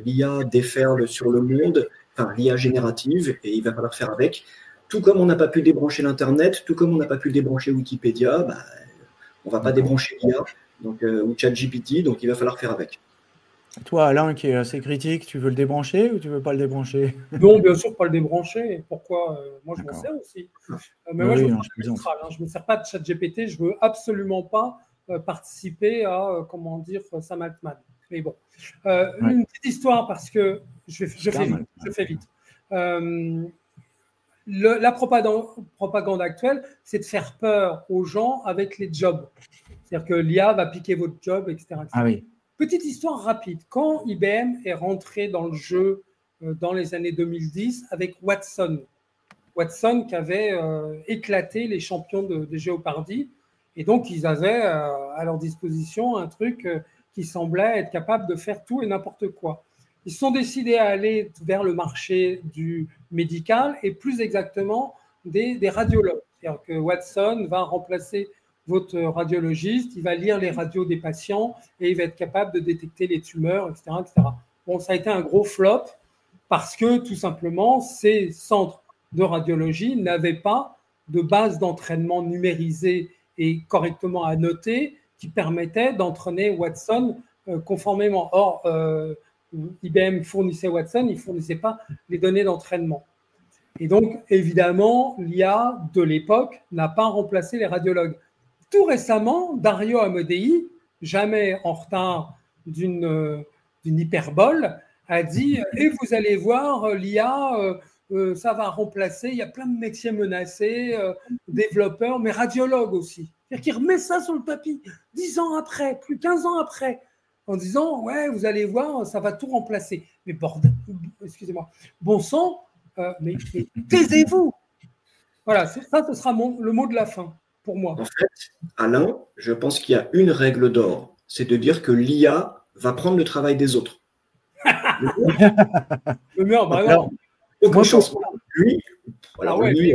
l'IA déferle sur le monde, enfin l'IA générative, et il va falloir faire avec. Tout comme on n'a pas pu débrancher l'Internet, tout comme on n'a pas pu débrancher Wikipédia, on ne va pas débrancher l'IA ou ChatGPT, donc il va falloir faire avec. Toi, Alain, qui est assez critique, tu veux le débrancher ou tu ne veux pas le débrancher? Non, bien sûr, pas le débrancher. Pourquoi? Moi, je m'en sers aussi. Mais moi, je ne me sers pas de ChatGPT. Je ne veux absolument pas participer à, comment dire, Sam Altman. Mais bon, une petite histoire parce que je fais vite. La propagande actuelle, c'est de faire peur aux gens avec les jobs. C'est-à-dire que l'IA va piquer votre job, etc. Ah oui. Petite histoire rapide. Quand IBM est rentré dans le jeu dans les années 2010 avec Watson qui avait éclaté les champions de Jeopardy, et donc ils avaient à leur disposition un truc qui semblait être capable de faire tout et n'importe quoi. Ils se sont décidés à aller vers le marché du médical et plus exactement des radiologues. C'est-à-dire que Watson va remplacer votre radiologiste, il va lire les radios des patients et il va être capable de détecter les tumeurs, etc., etc. Bon, ça a été un gros flop parce que tout simplement, ces centres de radiologie n'avaient pas de base d'entraînement numérisée et correctement annotée qui permettait d'entraîner Watson conformément. Or, IBM fournissait Watson, il ne fournissait pas les données d'entraînement. Et donc, évidemment, l'IA de l'époque n'a pas remplacé les radiologues. Tout récemment, Dario Amodei, jamais en retard d'une hyperbole, a dit « Et vous allez voir, l'IA, ça va remplacer, il y a plein de métiers menacés, développeurs, mais radiologues aussi. » C'est-à-dire qu'il remet ça sur le tapis 10 ans après, plus 15 ans après, en disant « Ouais, vous allez voir, ça va tout remplacer. » Mais bordel, excusez-moi, bon sang, mais taisez-vous. Voilà, ça, ce sera le mot de la fin pour moi. En fait, Alain, je pense qu'il y a une règle d'or, c'est de dire que l'IA va prendre le travail des autres. Le mur, bah non. Aucune chance. Lui, voilà, ouais, lui,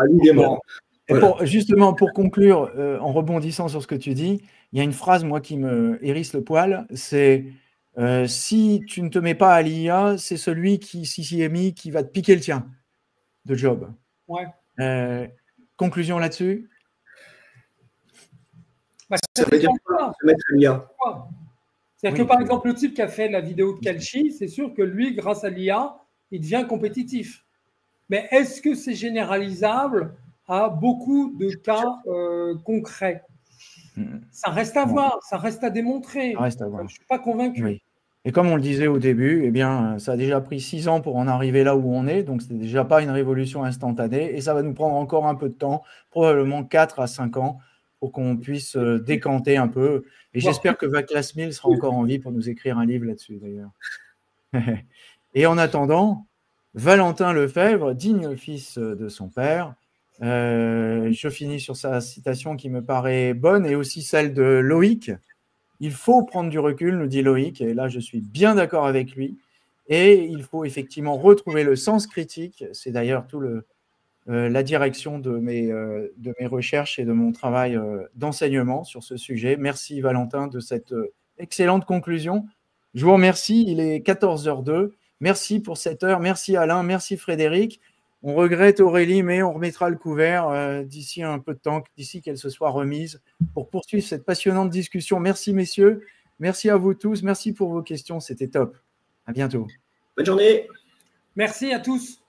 il est mort. Voilà. Justement, pour conclure, en rebondissant sur ce que tu dis, il y a une phrase, moi, qui me hérisse le poil, c'est si tu ne te mets pas à l'IA, c'est celui qui s'y est mis qui va te piquer le tien de job. Ouais. Conclusion là-dessus? Ça veut dire quoi, se mettre à l'IA? C'est-à-dire que, par exemple, le type qui a fait la vidéo de Kalchi, c'est sûr que lui, grâce à l'IA, il devient compétitif. Mais est-ce que c'est généralisable à beaucoup de cas concrets? Ça reste à voir, ça reste à démontrer. Ça reste à voir. Je ne suis pas convaincu. Oui. Et comme on le disait au début, eh bien, ça a déjà pris 6 ans pour en arriver là où on est, donc ce n'est déjà pas une révolution instantanée, et ça va nous prendre encore un peu de temps, probablement 4 à 5 ans, pour qu'on puisse décanter un peu. Et j'espère que Václav Smil sera encore en vie pour nous écrire un livre là-dessus, d'ailleurs. Et en attendant, Valentin Lefebvre, digne fils de son père, je finis sur sa citation qui me paraît bonne, et aussi celle de Loïc. Il faut prendre du recul, nous dit Loïc, et là je suis bien d'accord avec lui, et il faut effectivement retrouver le sens critique. C'est d'ailleurs tout la direction de mes recherches et de mon travail d'enseignement sur ce sujet. Merci Valentin de cette excellente conclusion. Je vous remercie, il est 14h02. Merci pour cette heure, merci Alain, merci Frédéric. On regrette Aurélie, mais on remettra le couvert d'ici un peu de temps, d'ici qu'elle se soit remise, pour poursuivre cette passionnante discussion. Merci messieurs, merci à vous tous, merci pour vos questions, c'était top. À bientôt. Bonne journée. Merci à tous.